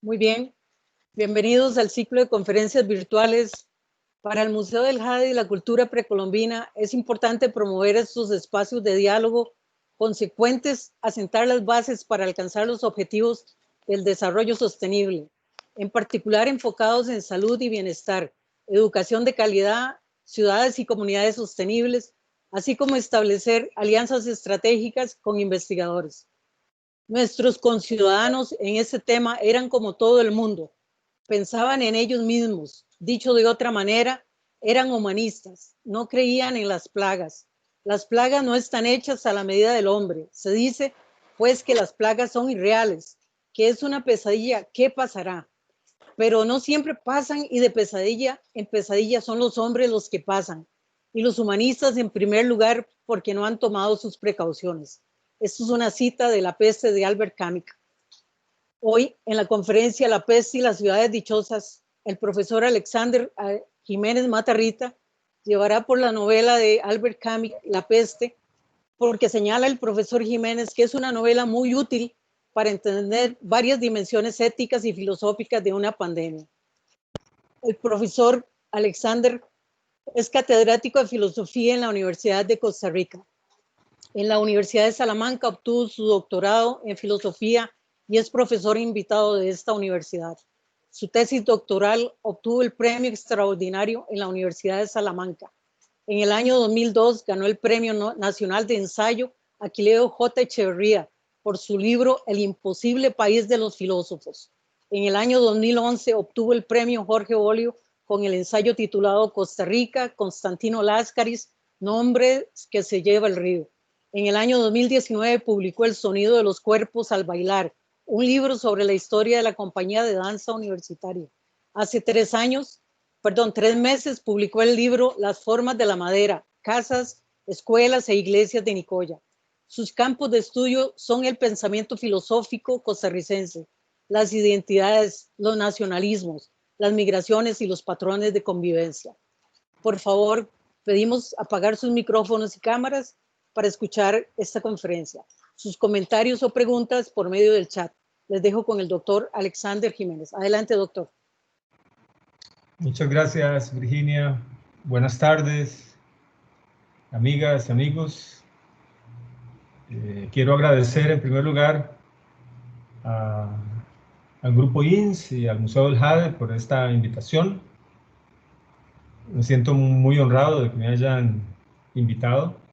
Muy bien, bienvenidos al ciclo de conferencias virtuales. Para el Museo del Jade y la Cultura Precolombina es importante promover estos espacios de diálogo consecuentes, asentar las bases para alcanzar los objetivos del desarrollo sostenible, en particular enfocados en salud y bienestar, educación de calidad, ciudades y comunidades sostenibles, así como establecer alianzas estratégicas con investigadores. Nuestros conciudadanos en este tema eran como todo el mundo, pensaban en ellos mismos, dicho de otra manera, eran humanistas, no creían en las plagas. Las plagas no están hechas a la medida del hombre. Se dice, pues, que las plagas son irreales, que es una pesadilla, ¿qué pasará? Pero no siempre pasan y de pesadilla en pesadilla son los hombres los que pasan. Y los humanistas en primer lugar porque no han tomado sus precauciones. Esto es una cita de La peste de Albert Camus. Hoy, en la conferencia La peste y las ciudades dichosas, el profesor Alexander Jiménez Matarrita llevará por la novela de Albert Camus, La peste, porque señala el profesor Jiménez que es una novela muy útil para entender varias dimensiones éticas y filosóficas de una pandemia. El profesor Alexander es catedrático de filosofía en la Universidad de Costa Rica. En la Universidad de Salamanca obtuvo su doctorado en filosofía y es profesor invitado de esta universidad. Su tesis doctoral obtuvo el premio extraordinario en la Universidad de Salamanca. En el año 2002 ganó el Premio Nacional de Ensayo Aquileo J. Echeverría por su libro El imposible país de los filósofos. En el año 2011 obtuvo el Premio Jorge Bolio con el ensayo titulado Costa Rica, Constantino Láscaris, nombre que se lleva el río. En el año 2019 publicó El sonido de los cuerpos al bailar, un libro sobre la historia de la compañía de danza universitaria. Hace 3 meses publicó el libro Las formas de la madera, casas, escuelas e iglesias de Nicoya. Sus campos de estudio son el pensamiento filosófico costarricense, las identidades, los nacionalismos, las migraciones y los patrones de convivencia. Por favor, pedimos apagar sus micrófonos y cámaras para escuchar esta conferencia. Sus comentarios o preguntas por medio del chat. Les dejo con el doctor Alexander Jiménez. Adelante, doctor. Muchas gracias, Virginia. Buenas tardes, amigas y amigos. Quiero agradecer en primer lugar al Grupo INS y al Museo del Jade por esta invitación. Me siento muy honrado de que me hayan invitado.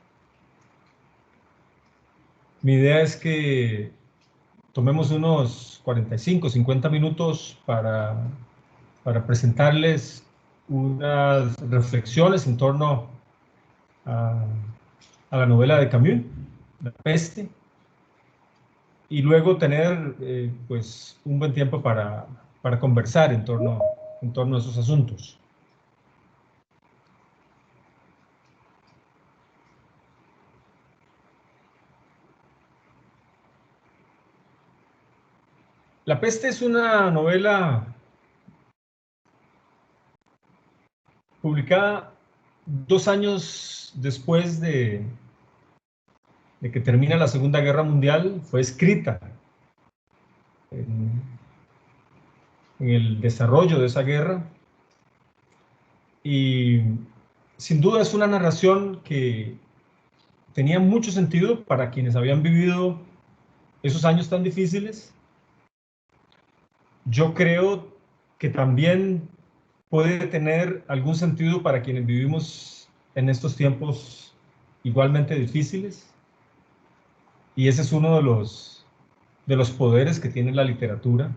Mi idea es que tomemos unos 45, 50 minutos para presentarles unas reflexiones en torno a la novela de Camus, La peste, y luego tener pues un buen tiempo para conversar en torno a esos asuntos. La peste es una novela publicada 2 años después de que termina la Segunda Guerra Mundial. Fue escrita en el desarrollo de esa guerra y sin duda es una narración que tenía mucho sentido para quienes habían vivido esos años tan difíciles. Yo creo que también puede tener algún sentido para quienes vivimos en estos tiempos igualmente difíciles. Y ese es uno de los poderes que tiene la literatura,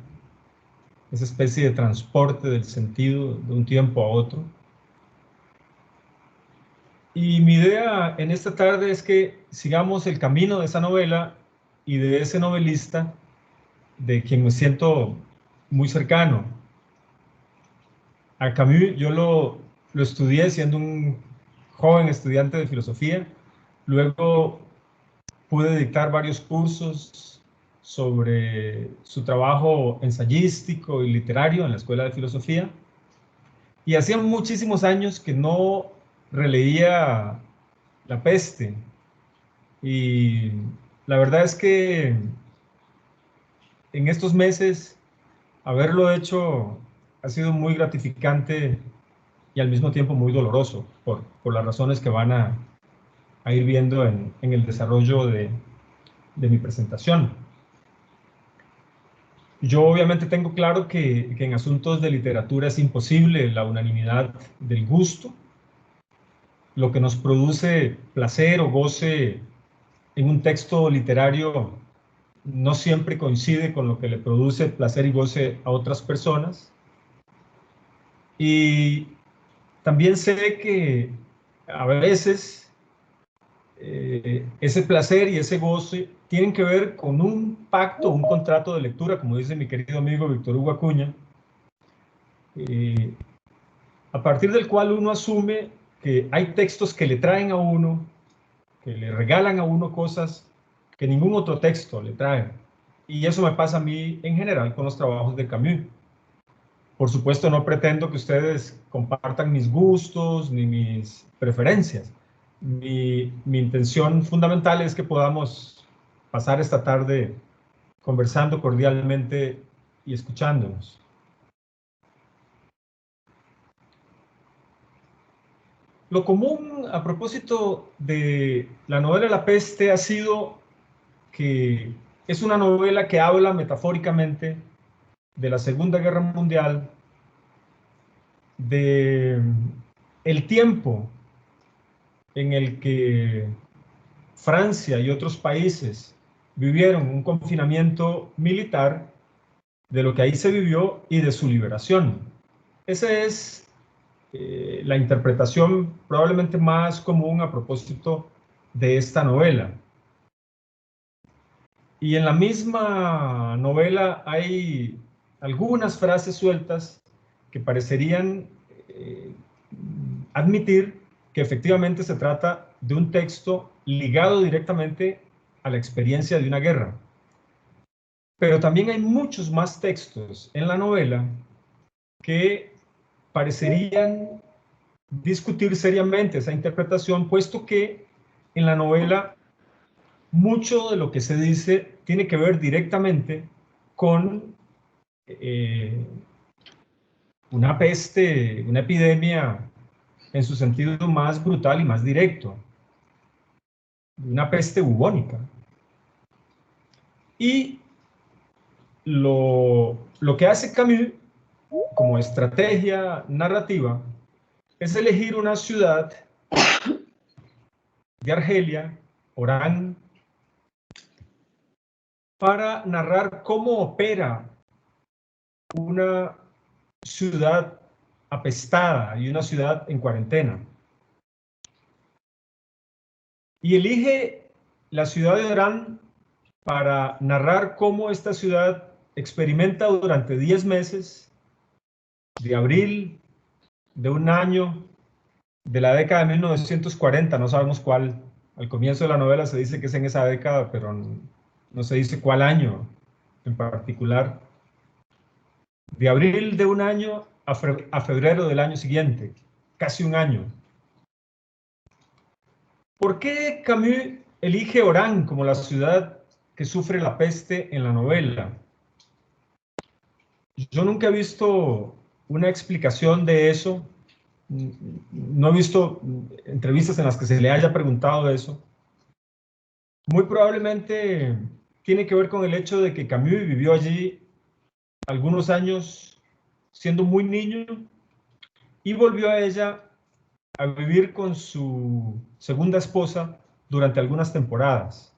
esa especie de transporte del sentido de un tiempo a otro. Y mi idea en esta tarde es que sigamos el camino de esa novela y de ese novelista de quien me siento muy cercano. A Camus yo lo estudié siendo un joven estudiante de filosofía. Luego pude dictar varios cursos sobre su trabajo ensayístico y literario en la Escuela de Filosofía. Y hacía muchísimos años que no releía La peste. Y la verdad es que en estos meses haberlo hecho ha sido muy gratificante y al mismo tiempo muy doloroso por las razones que van a ir viendo en el desarrollo de mi presentación. Yo obviamente tengo claro que en asuntos de literatura es imposible la unanimidad del gusto. Lo que nos produce placer o goce en un texto literario no siempre coincide con lo que le produce placer y goce a otras personas. Y también sé que a veces ese placer y ese goce tienen que ver con un pacto, un contrato de lectura, como dice mi querido amigo Víctor Hugo Acuña, a partir del cual uno asume que hay textos que le traen a uno, que le regalan a uno cosas que ningún otro texto le trae. Y eso me pasa a mí en general con los trabajos de Camus. Por supuesto, no pretendo que ustedes compartan mis gustos ni mis preferencias. Mi intención fundamental es que podamos pasar esta tarde conversando cordialmente y escuchándonos. Lo común a propósito de la novela La Peste ha sido que es una novela que habla metafóricamente de la Segunda Guerra Mundial, de el tiempo en el que Francia y otros países vivieron un confinamiento militar, de lo que ahí se vivió y de su liberación. Esa es la interpretación probablemente más común a propósito de esta novela. Y en la misma novela hay algunas frases sueltas que parecerían admitir que efectivamente se trata de un texto ligado directamente a la experiencia de una guerra. Pero también hay muchos más textos en la novela que parecerían discutir seriamente esa interpretación, puesto que en la novela mucho de lo que se dice tiene que ver directamente con una peste, una epidemia en su sentido más brutal y más directo, una peste bubónica. Y lo que hace Camus como estrategia narrativa es elegir una ciudad de Argelia, Orán, para narrar cómo opera una ciudad apestada y una ciudad en cuarentena. Y elige la ciudad de Orán para narrar cómo esta ciudad experimenta durante 10 meses, de abril de un año, de la década de 1940, no sabemos cuál. Al comienzo de la novela se dice que es en esa década, pero no se dice cuál año en particular. De abril de un año a febrero del año siguiente, casi un año. ¿Por qué Camus elige Orán como la ciudad que sufre la peste en la novela? Yo nunca he visto una explicación de eso. No he visto entrevistas en las que se le haya preguntado eso. Muy probablemente tiene que ver con el hecho de que Camus vivió allí algunos años siendo muy niño y volvió a ella a vivir con su segunda esposa durante algunas temporadas.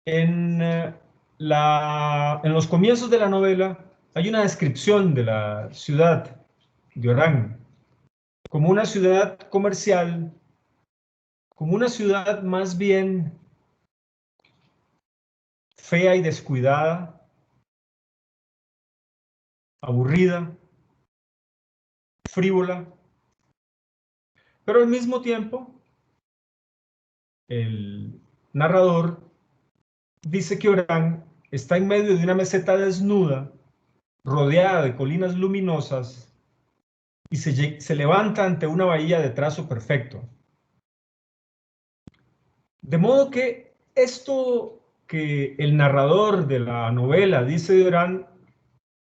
En los comienzos de la novela hay una descripción de la ciudad de Orán como una ciudad comercial, como una ciudad más bien fea y descuidada, aburrida, frívola, pero al mismo tiempo el narrador dice que Orán está en medio de una meseta desnuda, rodeada de colinas luminosas, y se levanta ante una bahía de trazo perfecto. De modo que esto que el narrador de la novela, dice Durán,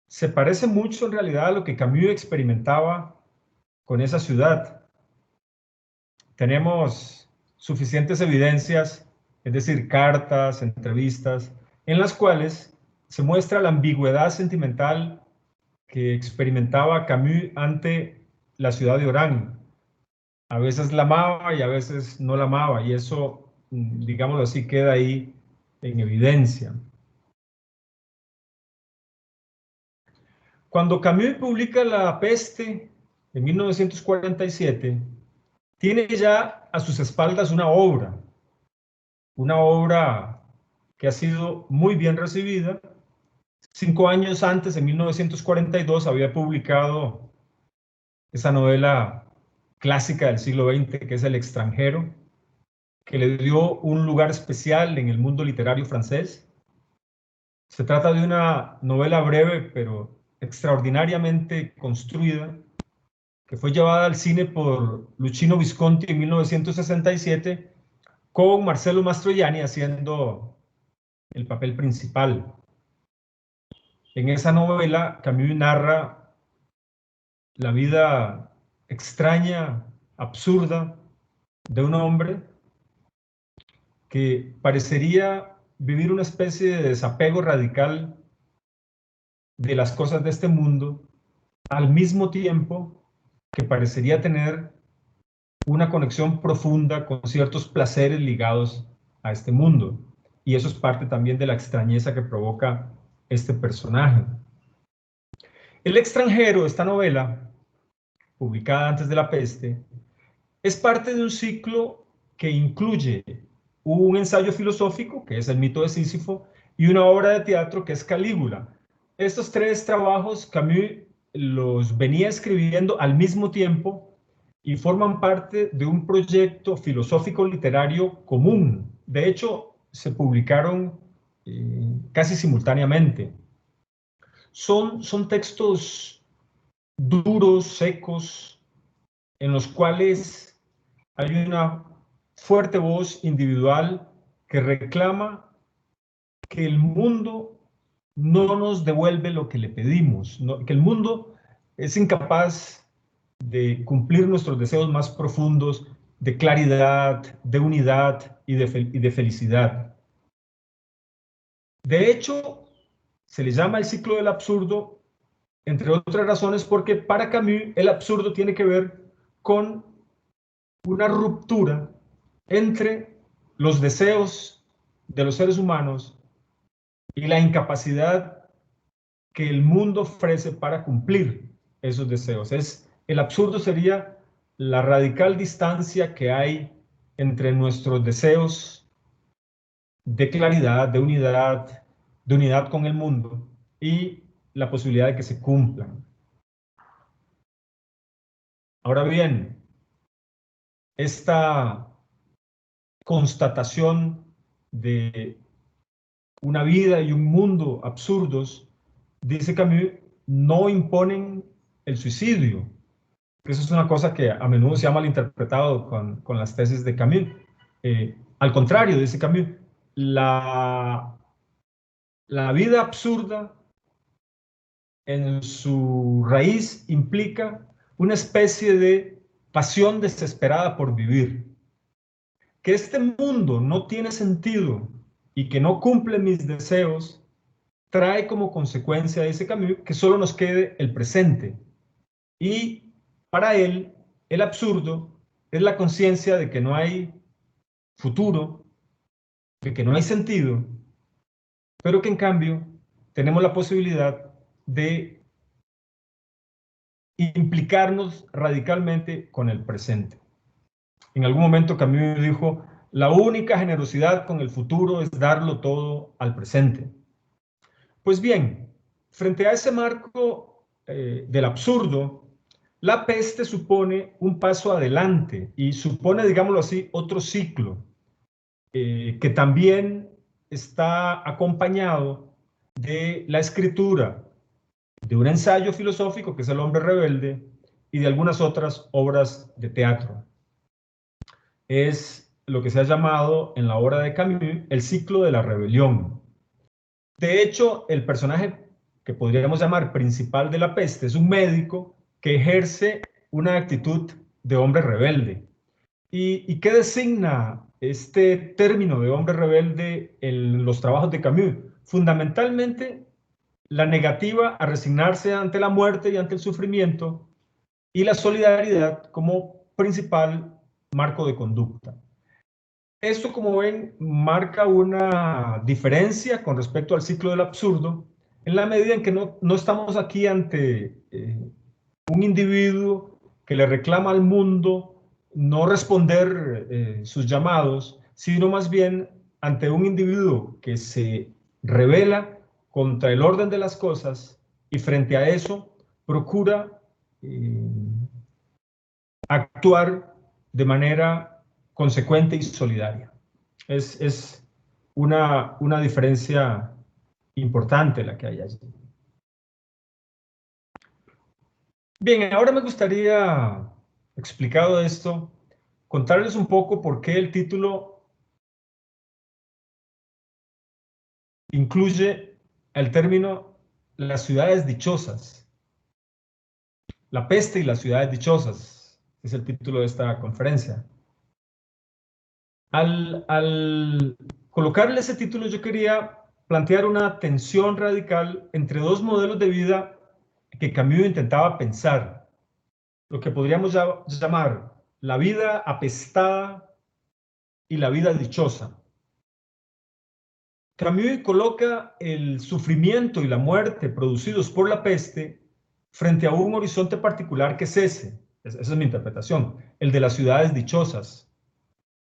se parece mucho en realidad a lo que Camus experimentaba con esa ciudad. Tenemos suficientes evidencias, es decir, cartas, entrevistas, en las cuales se muestra la ambigüedad sentimental que experimentaba Camus ante la ciudad de Orán. A veces la amaba y a veces no la amaba, y eso, digámoslo así, queda ahí en evidencia. Cuando Camus publica La Peste en 1947, tiene ya a sus espaldas una obra que ha sido muy bien recibida. 5 años antes, en 1942, había publicado esa novela clásica del siglo XX, que es El extranjero, que le dio un lugar especial en el mundo literario francés. Se trata de una novela breve, pero extraordinariamente construida, que fue llevada al cine por Luchino Visconti en 1967, con Marcello Mastroianni haciendo el papel principal. En esa novela, Camus narra la vida extraña, absurda, de un hombre que parecería vivir una especie de desapego radical de las cosas de este mundo, al mismo tiempo que parecería tener una conexión profunda con ciertos placeres ligados a este mundo. Y eso es parte también de la extrañeza que provoca este personaje. El extranjero, esta novela, publicada antes de La Peste, es parte de un ciclo que incluye un ensayo filosófico, que es El mito de Sísifo, y una obra de teatro, que es Calígula. Estos 3 trabajos Camus los venía escribiendo al mismo tiempo y forman parte de un proyecto filosófico literario común. De hecho, se publicaron casi simultáneamente. Son textos duros, secos, en los cuales hay una fuerte voz individual que reclama que el mundo no nos devuelve lo que le pedimos, que el mundo es incapaz de cumplir nuestros deseos más profundos de claridad, de unidad y de felicidad. De hecho, se le llama el ciclo del absurdo, entre otras razones, porque para Camus el absurdo tiene que ver con una ruptura entre los deseos de los seres humanos y la incapacidad que el mundo ofrece para cumplir esos deseos. El absurdo sería la radical distancia que hay entre nuestros deseos de claridad, de unidad con el mundo y la posibilidad de que se cumplan. Ahora bien, esta constatación de una vida y un mundo absurdos, dice Camus, no imponen el suicidio. Eso es una cosa que a menudo se ha malinterpretado con las tesis de Camus. Al contrario, dice Camus, la vida absurda en su raíz implica una especie de pasión desesperada por vivir. Que este mundo no tiene sentido y que no cumple mis deseos, trae como consecuencia, dice Camus, que solo nos quede el presente. Y para él, el absurdo es la conciencia de que no hay futuro, de que no hay sentido, pero que en cambio tenemos la posibilidad de implicarnos radicalmente con el presente. En algún momento Camus dijo, la única generosidad con el futuro es darlo todo al presente. Pues bien, frente a ese marco del absurdo, La Peste supone un paso adelante y supone, digámoslo así, otro ciclo que también está acompañado de la escritura de un ensayo filosófico, que es El hombre rebelde, y de algunas otras obras de teatro. Es lo que se ha llamado en la obra de Camus el ciclo de la rebelión. De hecho, el personaje que podríamos llamar principal de La Peste es un médico que ejerce una actitud de hombre rebelde. ¿Y qué designa este término de hombre rebelde en los trabajos de Camus? Fundamentalmente, la negativa a resignarse ante la muerte y ante el sufrimiento, y la solidaridad como principal marco de conducta. Esto, como ven, marca una diferencia con respecto al ciclo del absurdo, en la medida en que no estamos aquí ante un individuo que le reclama al mundo no responder sus llamados, sino más bien ante un individuo que se rebela contra el orden de las cosas y frente a eso procura actuar de manera consecuente y solidaria. Es una diferencia importante la que hay allí. Bien, ahora me gustaría, explicado esto, contarles un poco por qué el título incluye el término las ciudades dichosas. La peste y las ciudades dichosas es el título de esta conferencia. Al colocarle ese título, yo quería plantear una tensión radical entre dos modelos de vida que Camus intentaba pensar, lo que podríamos llamar la vida apestada y la vida dichosa. Camus coloca el sufrimiento y la muerte producidos por la peste frente a un horizonte particular que es ese. Esa es mi interpretación, el de las ciudades dichosas.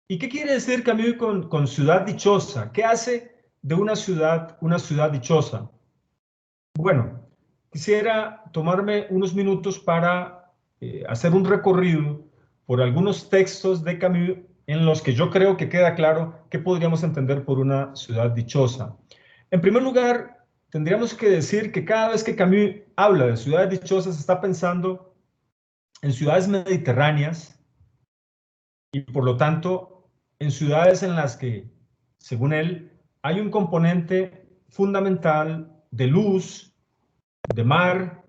¿Y qué quiere decir Camus con ciudad dichosa? ¿Qué hace de una ciudad dichosa? Bueno, quisiera tomarme unos minutos para hacer un recorrido por algunos textos de Camus en los que yo creo que queda claro qué podríamos entender por una ciudad dichosa. En primer lugar, tendríamos que decir que cada vez que Camus habla de ciudades dichosas está pensando en ciudades mediterráneas y por lo tanto en ciudades en las que, según él, hay un componente fundamental de luz, de mar,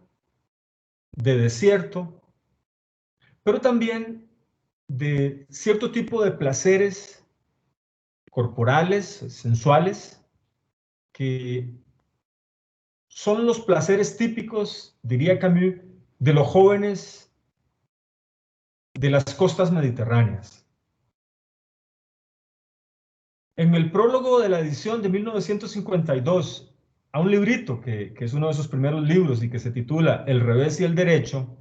de desierto, pero también de cierto tipo de placeres corporales, sensuales, que son los placeres típicos, diría Camus, de los jóvenes de las costas mediterráneas. En el prólogo de la edición de 1952, a un librito que es uno de sus primeros libros y que se titula El revés y el derecho,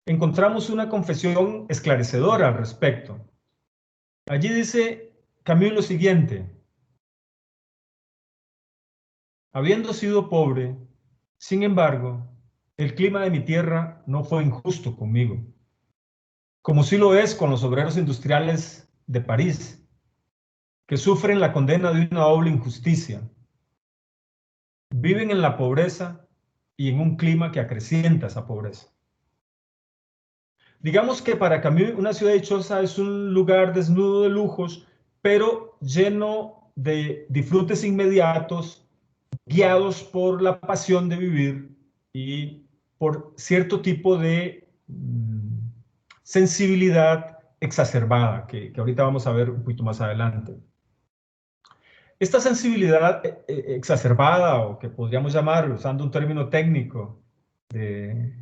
encontramos una confesión esclarecedora al respecto. Allí dice Camus lo siguiente: habiendo sido pobre, sin embargo, el clima de mi tierra no fue injusto conmigo, como sí lo es con los obreros industriales de París, que sufren la condena de una doble injusticia. Viven en la pobreza y en un clima que acrecienta esa pobreza. Digamos que para Camus una ciudad dichosa es un lugar desnudo de lujos, pero lleno de disfrutes inmediatos, guiados por la pasión de vivir y por cierto tipo de sensibilidad exacerbada, que ahorita vamos a ver un poquito más adelante. Esta sensibilidad exacerbada, o que podríamos llamar, usando un término técnico de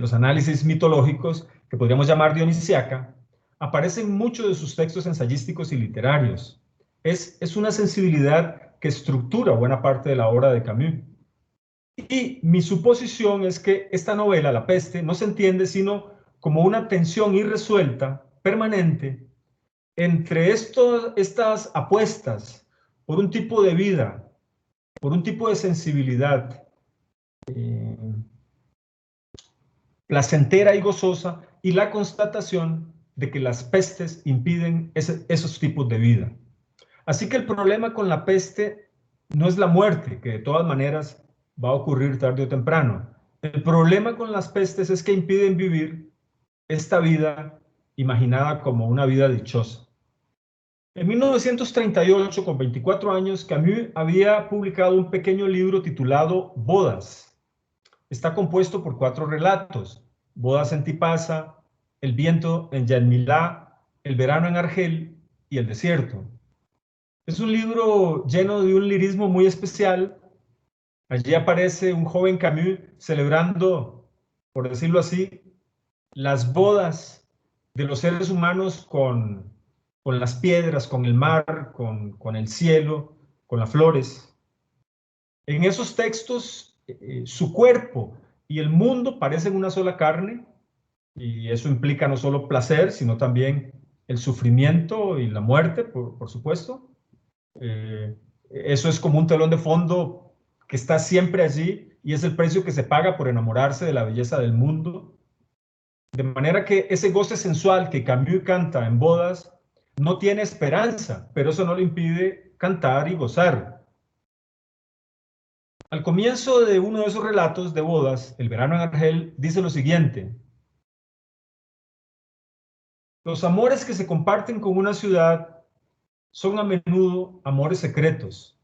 los análisis mitológicos, que podríamos llamar dionisíaca, aparece en muchos de sus textos ensayísticos y literarios. Es una sensibilidad que estructura buena parte de la obra de Camus. Y mi suposición es que esta novela, La Peste, no se entiende sino como una tensión irresuelta, permanente, entre estas apuestas por un tipo de vida, por un tipo de sensibilidad placentera y gozosa, y la constatación de que las pestes impiden esos tipos de vida. Así que el problema con la peste no es la muerte, que de todas maneras va a ocurrir tarde o temprano. El problema con las pestes es que impiden vivir esta vida imaginada como una vida dichosa. En 1938, con 24 años, Camus había publicado un pequeño libro titulado Bodas. Está compuesto por 4 relatos: Bodas en Tipasa, El viento en Yamilá, El verano en Argel y El desierto. Es un libro lleno de un lirismo muy especial. Allí aparece un joven Camus celebrando, por decirlo así, las bodas de los seres humanos con las piedras, con el mar, con el cielo, con las flores. En esos textos, su cuerpo y el mundo parecen una sola carne, y eso implica no solo placer, sino también el sufrimiento y la muerte, por supuesto. Eso es como un telón de fondo que está siempre allí, y es el precio que se paga por enamorarse de la belleza del mundo. De manera que ese goce sensual que Camus canta en Bodas no tiene esperanza, pero eso no le impide cantar y gozar. Al comienzo de uno de esos relatos de Bodas, El verano en Argel, dice lo siguiente: los amores que se comparten con una ciudad son a menudo amores secretos.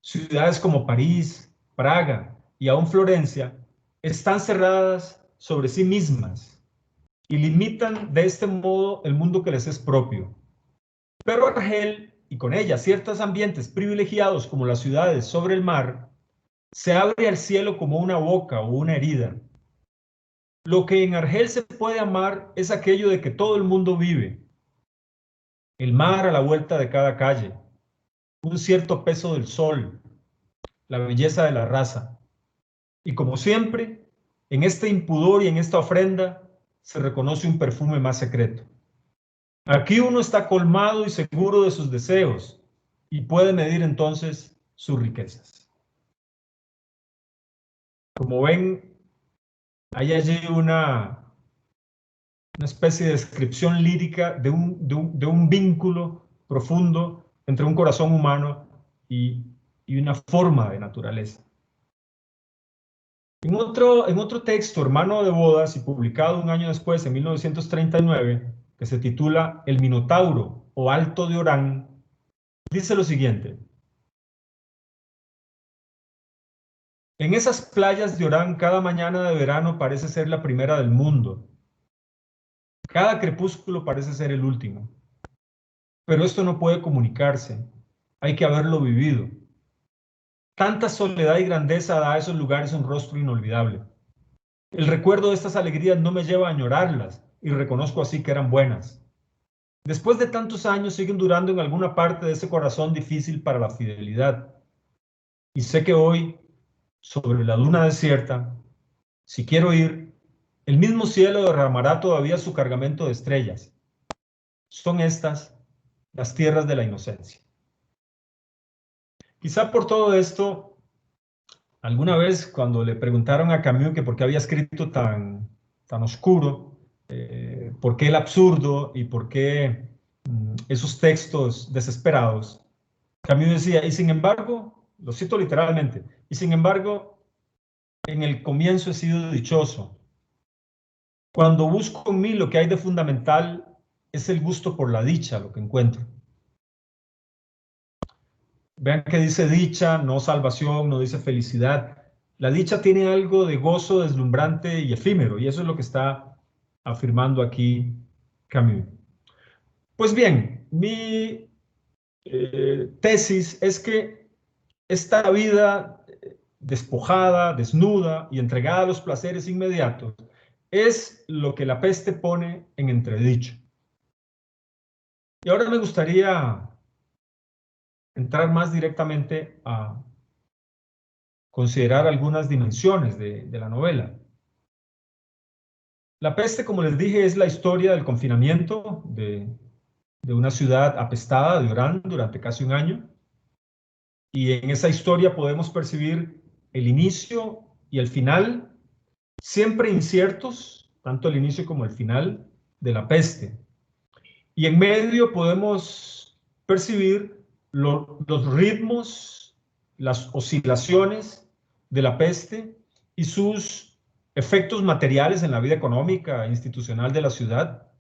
Ciudades como París, Praga y aún Florencia están cerradas sobre sí mismas y limitan de este modo el mundo que les es propio. Pero Argel, y con ella ciertos ambientes privilegiados como las ciudades sobre el mar, se abre al cielo como una boca o una herida. Lo que en Argel se puede amar es aquello de que todo el mundo vive: el mar a la vuelta de cada calle, un cierto peso del sol, la belleza de la raza. Y como siempre, en este impudor y en esta ofrenda se reconoce un perfume más secreto. Aquí uno está colmado y seguro de sus deseos y puede medir entonces sus riquezas. Como ven, hay allí una especie de descripción lírica de un vínculo profundo entre un corazón humano y una forma de naturaleza. En otro texto, Hermano de Bodas, y publicado un año después, en 1939, que se titula El Minotauro o Alto de Orán, dice lo siguiente: en esas playas de Orán, cada mañana de verano parece ser la primera del mundo. Cada crepúsculo parece ser el último. Pero esto no puede comunicarse. Hay que haberlo vivido. Tanta soledad y grandeza da a esos lugares un rostro inolvidable. El recuerdo de estas alegrías no me lleva a añorarlas, y reconozco así que eran buenas. Después de tantos años siguen durando en alguna parte de ese corazón difícil para la fidelidad. Y sé que hoy, sobre la duna desierta, si quiero ir, el mismo cielo derramará todavía su cargamento de estrellas. Son estas las tierras de la inocencia. Quizá por todo esto, alguna vez cuando le preguntaron a Camus que por qué había escrito tan oscuro, por qué el absurdo y por qué esos textos desesperados, Camus decía, y sin embargo, lo cito literalmente, y sin embargo, en el comienzo he sido dichoso. Cuando busco en mí lo que hay de fundamental es el gusto por la dicha, lo que encuentro. Vean que dice dicha, no salvación, no dice felicidad. La dicha tiene algo de gozo deslumbrante y efímero, y eso es lo que está afirmando aquí Camus. Pues bien, mi tesis es que esta vida despojada, desnuda y entregada a los placeres inmediatos es lo que la peste pone en entredicho. Y ahora me gustaría entrar más directamente a considerar algunas dimensiones de la novela. La peste, como les dije, es la historia del confinamiento de una ciudad apestada de Orán durante casi un año. Y en esa historia podemos percibir el inicio y el final, siempre inciertos, tanto el inicio como el final de la peste. Y en medio podemos percibir los ritmos, las oscilaciones de la peste y sus efectos materiales en la vida económica e institucional de la ciudad.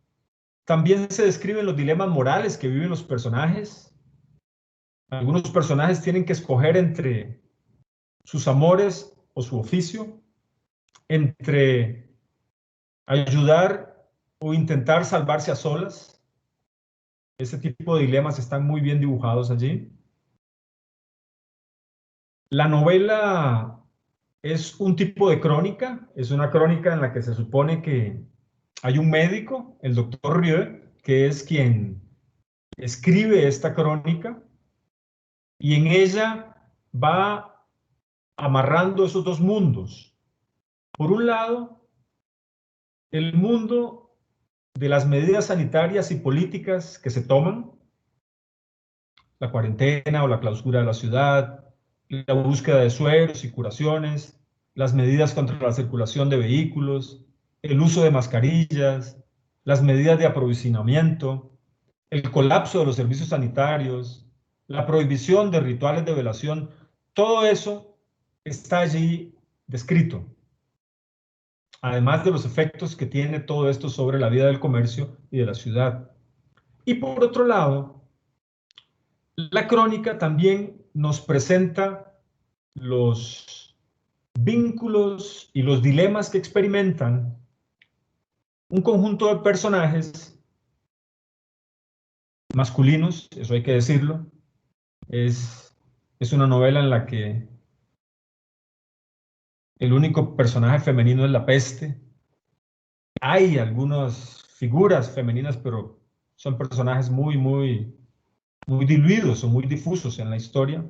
También se describen los dilemas morales que viven los personajes. Algunos personajes tienen que escoger entre sus amores o su oficio, entre ayudar o intentar salvarse a solas. Ese tipo de dilemas están muy bien dibujados allí. La novela es un tipo de crónica, es una crónica en la que se supone que hay un médico, el doctor Rieu, que es quien escribe esta crónica, y en ella va amarrando esos dos mundos. Por un lado, el mundo de las medidas sanitarias y políticas que se toman, la cuarentena o la clausura de la ciudad, la búsqueda de sueros y curaciones, las medidas contra la circulación de vehículos, el uso de mascarillas, las medidas de aprovisionamiento, el colapso de los servicios sanitarios, la prohibición de rituales de velación, todo eso está allí descrito. Además de los efectos que tiene todo esto sobre la vida del comercio y de la ciudad. Y por otro lado, la crónica también nos presenta los vínculos y los dilemas que experimentan un conjunto de personajes masculinos, eso hay que decirlo. Es una novela en la que el único personaje femenino es la peste. Hay algunas figuras femeninas, pero son personajes muy diluidos o muy difusos en la historia.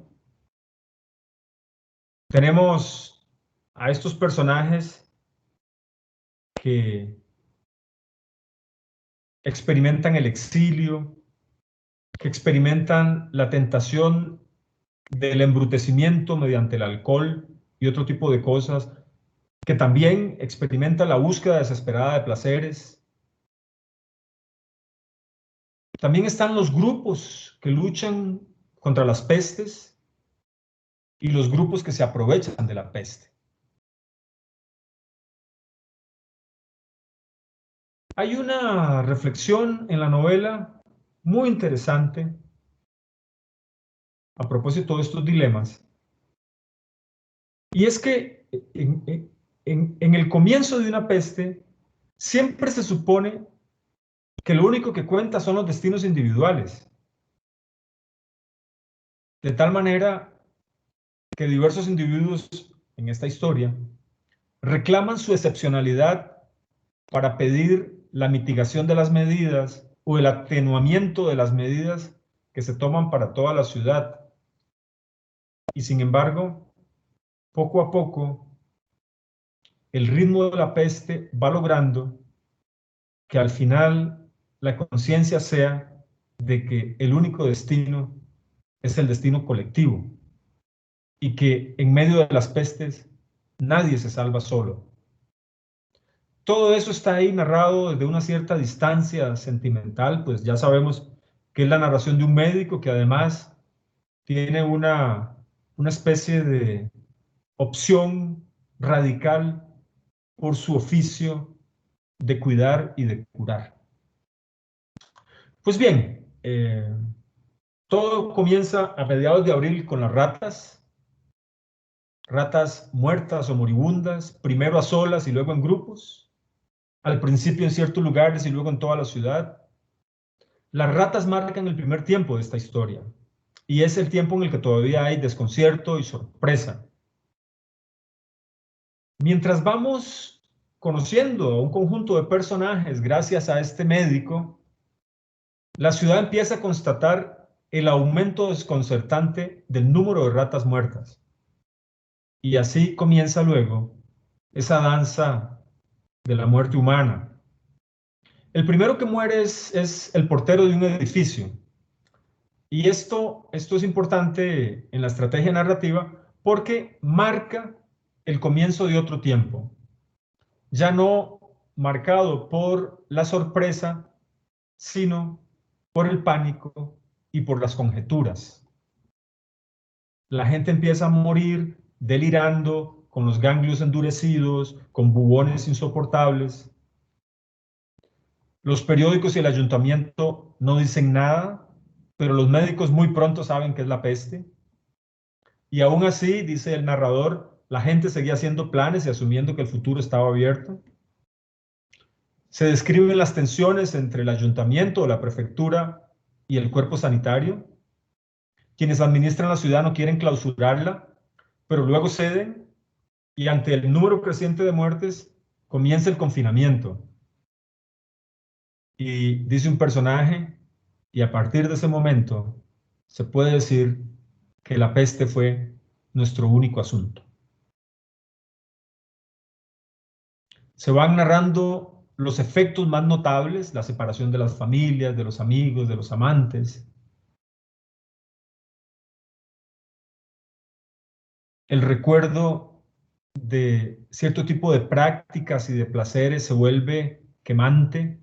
Tenemos a estos personajes que experimentan el exilio, que experimentan la tentación del embrutecimiento mediante el alcohol y otro tipo de cosas, que también experimentan la búsqueda desesperada de placeres. También están los grupos que luchan contra las pestes y los grupos que se aprovechan de la peste. Hay una reflexión en la novela muy interesante a propósito de estos dilemas, y es que en el comienzo de una peste siempre se supone que lo único que cuenta son los destinos individuales, de tal manera que diversos individuos en esta historia reclaman su excepcionalidad para pedir la mitigación de las medidas o el atenuamiento de las medidas que se toman para toda la ciudad. Y sin embargo, poco a poco, el ritmo de la peste va logrando que al final la conciencia sea de que el único destino es el destino colectivo y que en medio de las pestes nadie se salva solo. Todo eso está ahí narrado desde una cierta distancia sentimental, pues ya sabemos que es la narración de un médico que además tiene una especie de opción radical por su oficio de cuidar y de curar. Pues bien, todo comienza a mediados de abril con las ratas muertas o moribundas, primero a solas y luego en grupos, al principio en ciertos lugares y luego en toda la ciudad. Las ratas marcan el primer tiempo de esta historia, y es el tiempo en el que todavía hay desconcierto y sorpresa. Mientras vamos conociendo a un conjunto de personajes gracias a este médico, la ciudad empieza a constatar el aumento desconcertante del número de ratas muertas. Y así comienza luego esa danza de la muerte humana. El primero que muere es el portero de un edificio. Y esto es importante en la estrategia narrativa porque marca el comienzo de otro tiempo, ya no marcado por la sorpresa, sino por el pánico y por las conjeturas. La gente empieza a morir delirando, con los ganglios endurecidos, con bubones insoportables. Los periódicos y el ayuntamiento no dicen nada, pero los médicos muy pronto saben que es la peste. Y aún así, dice el narrador, la gente seguía haciendo planes y asumiendo que el futuro estaba abierto. Se describen las tensiones entre el ayuntamiento o la prefectura y el cuerpo sanitario. Quienes administran la ciudad no quieren clausurarla, pero luego ceden y ante el número creciente de muertes comienza el confinamiento. Y dice un personaje, y a partir de ese momento se puede decir que la peste fue nuestro único asunto. Se van narrando los efectos más notables, la separación de las familias, de los amigos, de los amantes. El recuerdo de cierto tipo de prácticas y de placeres se vuelve quemante.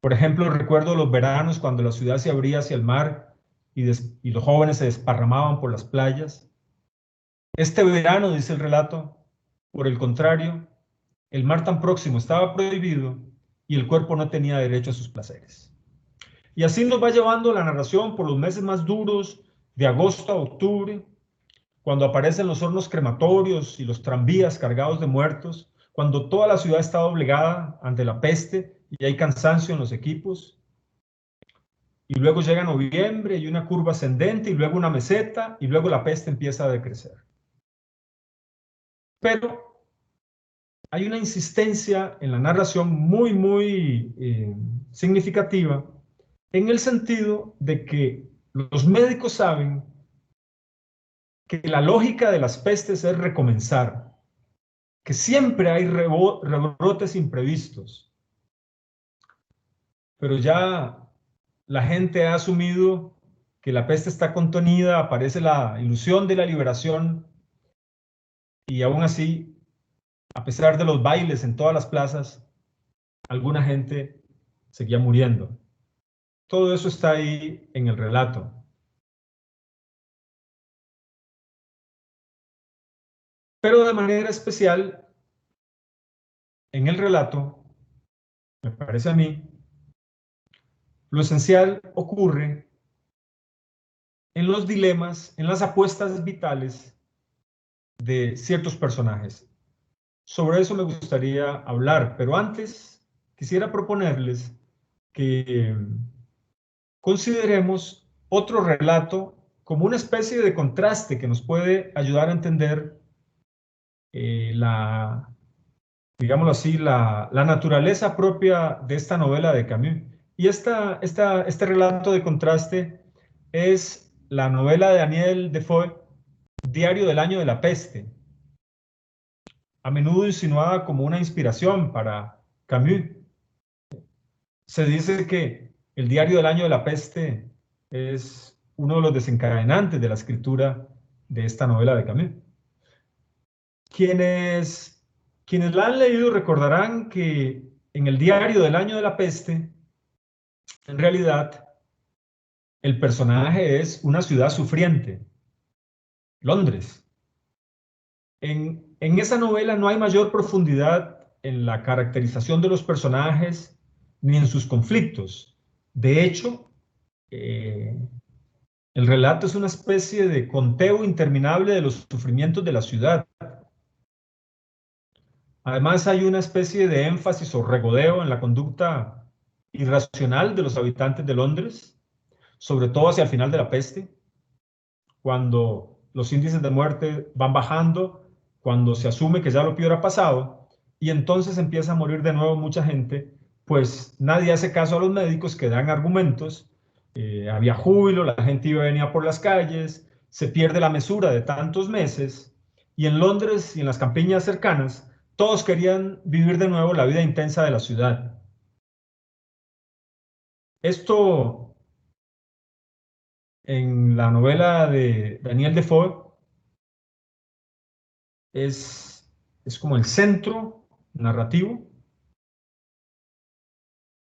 Por ejemplo, recuerdo los veranos cuando la ciudad se abría hacia el mar y los jóvenes se desparramaban por las playas. Este verano, dice el relato, por el contrario, el mar tan próximo estaba prohibido y el cuerpo no tenía derecho a sus placeres. Y así nos va llevando la narración por los meses más duros, de agosto a octubre, cuando aparecen los hornos crematorios y los tranvías cargados de muertos, cuando toda la ciudad está doblegada ante la peste y hay cansancio en los equipos. Y luego llega noviembre y una curva ascendente y luego una meseta y luego la peste empieza a decrecer. Pero hay una insistencia en la narración muy significativa en el sentido de que los médicos saben que la lógica de las pestes es recomenzar, que siempre hay rebrotes imprevistos, pero ya la gente ha asumido que la peste está contenida, aparece la ilusión de la liberación y aún así, a pesar de los bailes en todas las plazas, alguna gente seguía muriendo. Todo eso está ahí en el relato. Pero de manera especial, en el relato, me parece a mí, lo esencial ocurre en los dilemas, en las apuestas vitales de ciertos personajes. Sobre eso me gustaría hablar, pero antes quisiera proponerles que consideremos otro relato como una especie de contraste que nos puede ayudar a entender digámoslo así, la naturaleza propia de esta novela de Camus. Y este relato de contraste es la novela de Daniel Defoe, Diario del año de la peste, a menudo insinuada como una inspiración para Camus. Se dice que el Diario del año de la peste es uno de los desencadenantes de la escritura de esta novela de Camus. Quienes la han leído recordarán que en el Diario del año de la peste, en realidad, el personaje es una ciudad sufriente, Londres. En esa novela no hay mayor profundidad en la caracterización de los personajes ni en sus conflictos. De hecho, el relato es una especie de conteo interminable de los sufrimientos de la ciudad. Además, hay una especie de énfasis o regodeo en la conducta irracional de los habitantes de Londres, sobre todo hacia el final de la peste, cuando los índices de muerte van bajando, cuando se asume que ya lo peor ha pasado, y entonces empieza a morir de nuevo mucha gente, pues nadie hace caso a los médicos que dan argumentos, había júbilo, la gente iba y venía por las calles, se pierde la mesura de tantos meses, y en Londres y en las campiñas cercanas, todos querían vivir de nuevo la vida intensa de la ciudad. Esto en la novela de Daniel Defoe es como el centro narrativo.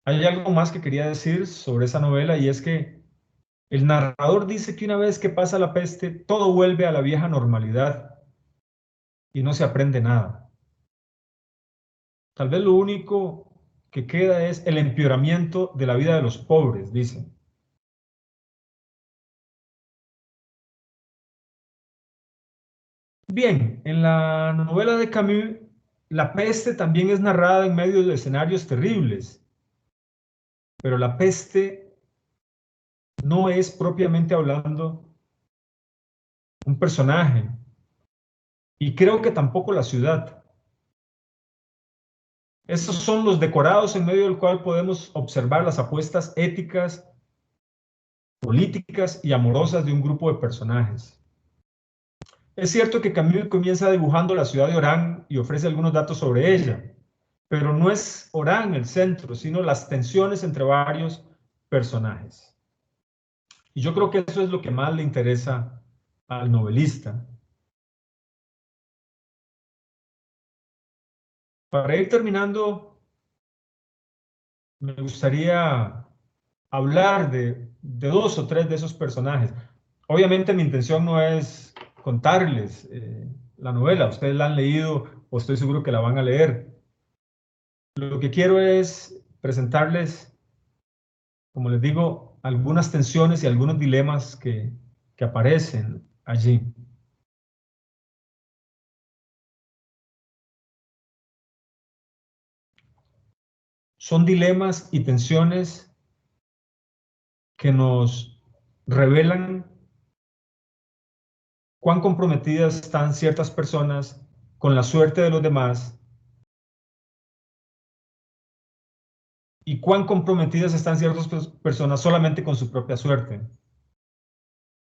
Hay algo más que quería decir sobre esa novela y es que el narrador dice que una vez que pasa la peste, todo vuelve a la vieja normalidad y no se aprende nada. Tal vez lo único que queda es el empeoramiento de la vida de los pobres, dice. Bien, en la novela de Camus, la peste también es narrada en medio de escenarios terribles, pero la peste no es propiamente hablando un personaje, y creo que tampoco la ciudad. Estos son los decorados en medio del cual podemos observar las apuestas éticas, políticas y amorosas de un grupo de personajes. Es cierto que Camus comienza dibujando la ciudad de Orán y ofrece algunos datos sobre ella, pero no es Orán el centro, sino las tensiones entre varios personajes. Y yo creo que eso es lo que más le interesa al novelista. Para ir terminando, me gustaría hablar de dos o tres de esos personajes. Obviamente mi intención no es contarles la novela, ustedes la han leído o estoy seguro que la van a leer. Lo que quiero es presentarles, como les digo, algunas tensiones y algunos dilemas que aparecen allí. Son dilemas y tensiones que nos revelan cuán comprometidas están ciertas personas con la suerte de los demás y cuán comprometidas están ciertas personas solamente con su propia suerte.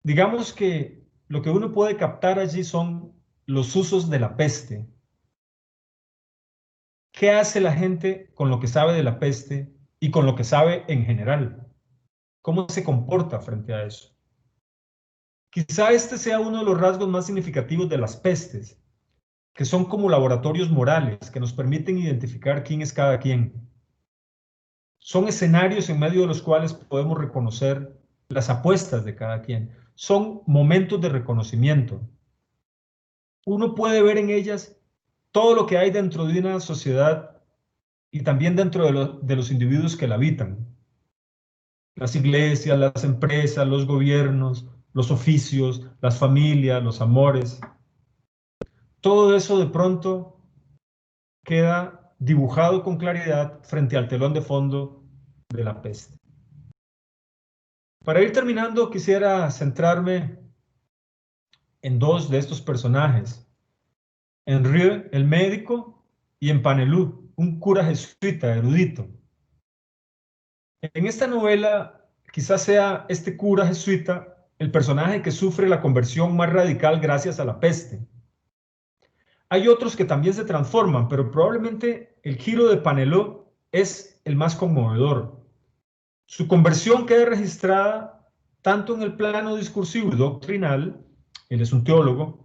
Digamos que lo que uno puede captar allí son los usos de la peste. ¿Qué hace la gente con lo que sabe de la peste y con lo que sabe en general? ¿Cómo se comporta frente a eso? Quizá este sea uno de los rasgos más significativos de las pestes, que son como laboratorios morales que nos permiten identificar quién es cada quien. Son escenarios en medio de los cuales podemos reconocer las apuestas de cada quien. Son momentos de reconocimiento. Uno puede ver en ellas todo lo que hay dentro de una sociedad y también dentro de los individuos que la habitan. Las iglesias, las empresas, los gobiernos, los oficios, las familias, los amores. Todo eso de pronto queda dibujado con claridad frente al telón de fondo de la peste. Para ir terminando, quisiera centrarme en dos de estos personajes, en Rieu, el médico, y en Panelú, un cura jesuita erudito. En esta novela, quizás sea este cura jesuita el personaje que sufre la conversión más radical gracias a la peste. Hay otros que también se transforman, pero probablemente el giro de Panelú es el más conmovedor. Su conversión queda registrada tanto en el plano discursivo y doctrinal, él es un teólogo,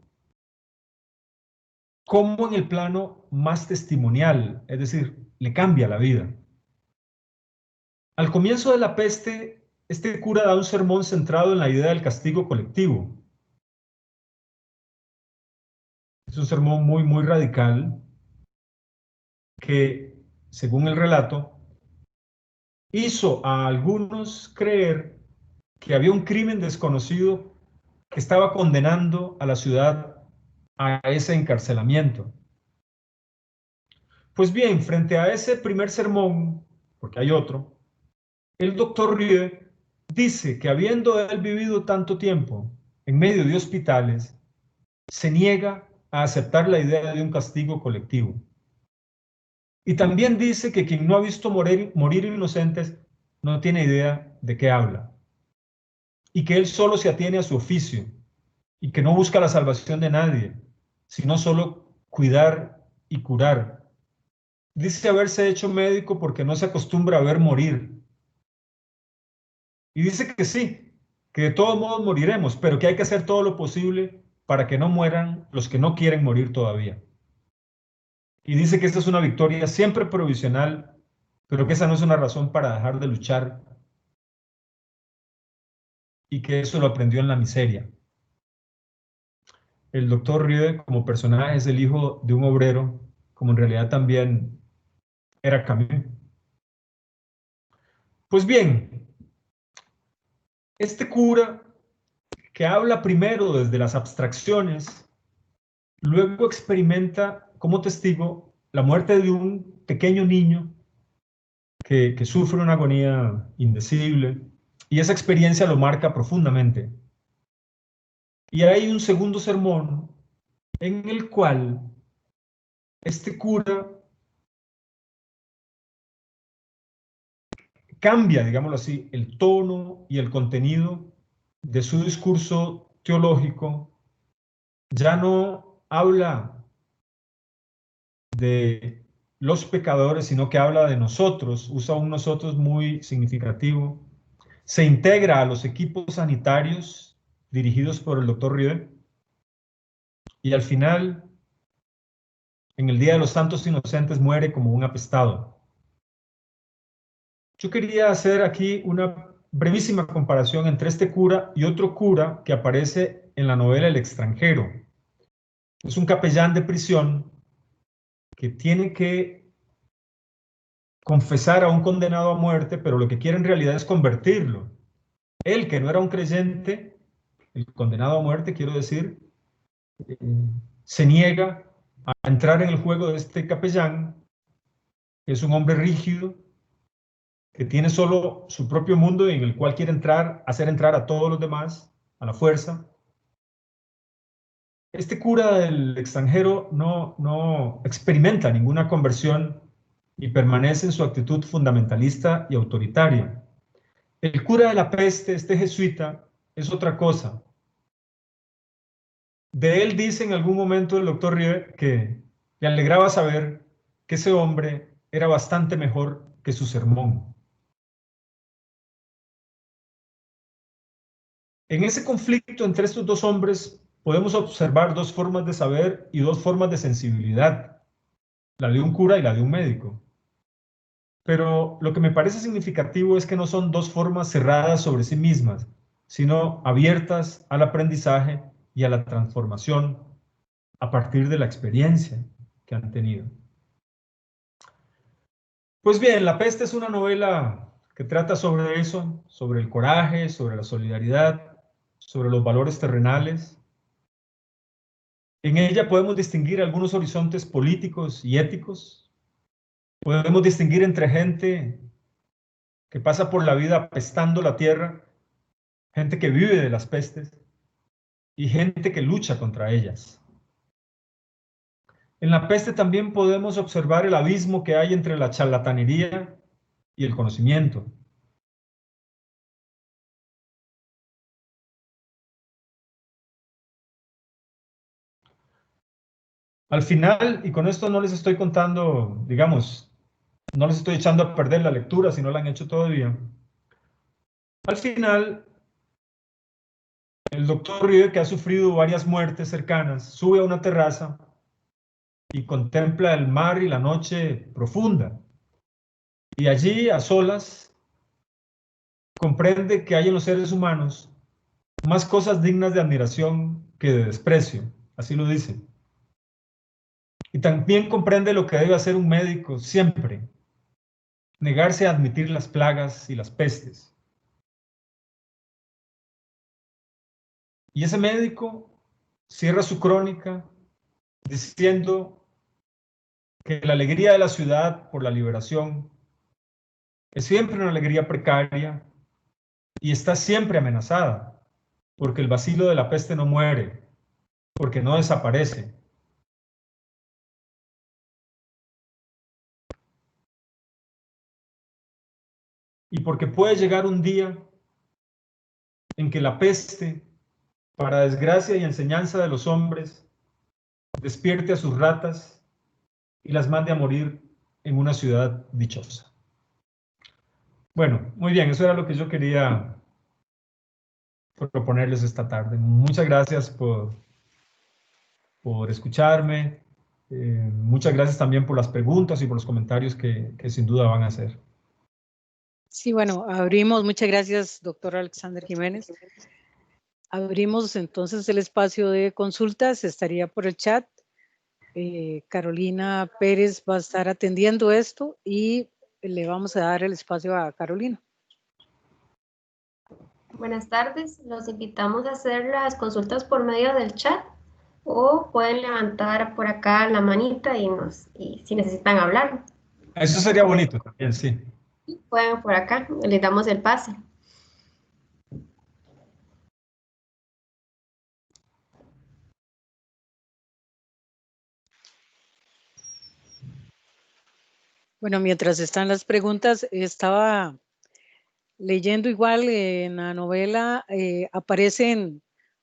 como en el plano más testimonial, es decir, le cambia la vida. Al comienzo de la peste, este cura da un sermón centrado en la idea del castigo colectivo. Es un sermón muy radical que, según el relato, hizo a algunos creer que había un crimen desconocido que estaba condenando a la ciudad a ese encarcelamiento. Pues bien, frente a ese primer sermón, porque hay otro, el doctor Rieu dice que habiendo él vivido tanto tiempo en medio de hospitales, se niega a aceptar la idea de un castigo colectivo. Y también dice que quien no ha visto morir inocentes no tiene idea de qué habla. Y que él solo se atiene a su oficio y que no busca la salvación de nadie, sino solo cuidar y curar. Dice haberse hecho médico porque no se acostumbra a ver morir. Y dice que sí, que de todos modos moriremos, pero que hay que hacer todo lo posible para que no mueran los que no quieren morir todavía. Y dice que esta es una victoria siempre provisional, pero que esa no es una razón para dejar de luchar y que eso lo aprendió en la miseria. El doctor Rieu como personaje es el hijo de un obrero, como en realidad también era Camus. Pues bien, este cura que habla primero desde las abstracciones, luego experimenta como testigo la muerte de un pequeño niño que sufre una agonía indecible, y esa experiencia lo marca profundamente. Y hay un segundo sermón en el cual este cura cambia, digámoslo así, el tono y el contenido de su discurso teológico. Ya no habla de los pecadores, sino que habla de nosotros, usa un nosotros muy significativo. Se integra a los equipos sanitarios dirigidos por el doctor Rieu, y al final, en el Día de los Santos Inocentes, muere como un apestado. Yo quería hacer aquí una brevísima comparación entre este cura y otro cura que aparece en la novela El extranjero. Es un capellán de prisión que tiene que confesar a un condenado a muerte, pero lo que quiere en realidad es convertirlo. Él, que no era un creyente, el condenado a muerte, quiero decir, se niega a entrar en el juego de este capellán, que es un hombre rígido, que tiene solo su propio mundo y en el cual quiere entrar, hacer entrar a todos los demás a la fuerza. Este cura del extranjero no experimenta ninguna conversión y permanece en su actitud fundamentalista y autoritaria. El cura de la peste, este jesuita, es otra cosa. De él dice en algún momento el doctor Rieu que le alegraba saber que ese hombre era bastante mejor que su sermón. En ese conflicto entre estos dos hombres podemos observar dos formas de saber y dos formas de sensibilidad, la de un cura y la de un médico. Pero lo que me parece significativo es que no son dos formas cerradas sobre sí mismas, sino abiertas al aprendizaje y a la transformación a partir de la experiencia que han tenido. Pues bien, La peste es una novela que trata sobre eso, sobre el coraje, sobre la solidaridad, sobre los valores terrenales. En ella podemos distinguir algunos horizontes políticos y éticos. Podemos distinguir entre gente que pasa por la vida apestando la tierra, gente que vive de las pestes y gente que lucha contra ellas. En La peste también podemos observar el abismo que hay entre la charlatanería y el conocimiento. Al final, y con esto no les estoy contando, digamos, no les estoy echando a perder la lectura si no la han hecho todavía. Al final, el doctor Rieu, que ha sufrido varias muertes cercanas, sube a una terraza y contempla el mar y la noche profunda. Y allí, a solas, comprende que hay en los seres humanos más cosas dignas de admiración que de desprecio. Así lo dice. Y también comprende lo que debe hacer un médico siempre: negarse a admitir las plagas y las pestes. Y ese médico cierra su crónica diciendo que la alegría de la ciudad por la liberación es siempre una alegría precaria y está siempre amenazada, porque el bacilo de la peste no muere, porque no desaparece. Y porque puede llegar un día en que la peste, para desgracia y enseñanza de los hombres, despierte a sus ratas y las mande a morir en una ciudad dichosa. Bueno, muy bien, eso era lo que yo quería proponerles esta tarde. Muchas gracias por escucharme. Muchas gracias también por las preguntas y por los comentarios que sin duda van a hacer. Sí, bueno, abrimos, muchas gracias, doctor Alexander Jiménez. Abrimos entonces el espacio de consultas, estaría por el chat. Carolina Pérez va a estar atendiendo esto y le vamos a dar el espacio a Carolina. Buenas tardes, los invitamos a hacer las consultas por medio del chat o pueden levantar por acá la manita y si necesitan hablar, Eso sería bonito también, sí. pueden por acá, les damos el pase. Bueno, mientras están las preguntas, estaba leyendo igual en la novela, aparecen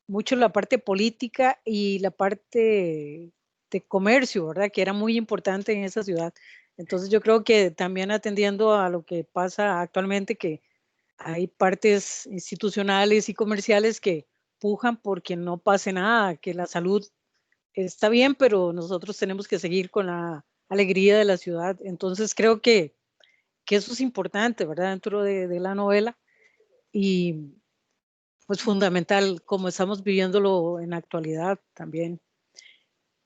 mucho la parte política y la parte de comercio, ¿verdad? Que era muy importante en esa ciudad. Entonces yo creo que también atendiendo a lo que pasa actualmente, que hay partes institucionales y comerciales que pujan porque no pase nada, que la salud está bien, pero nosotros tenemos que seguir con la alegría de la ciudad. Entonces creo que eso es importante, ¿verdad? Dentro de la novela y pues fundamental como estamos viviéndolo en la actualidad también.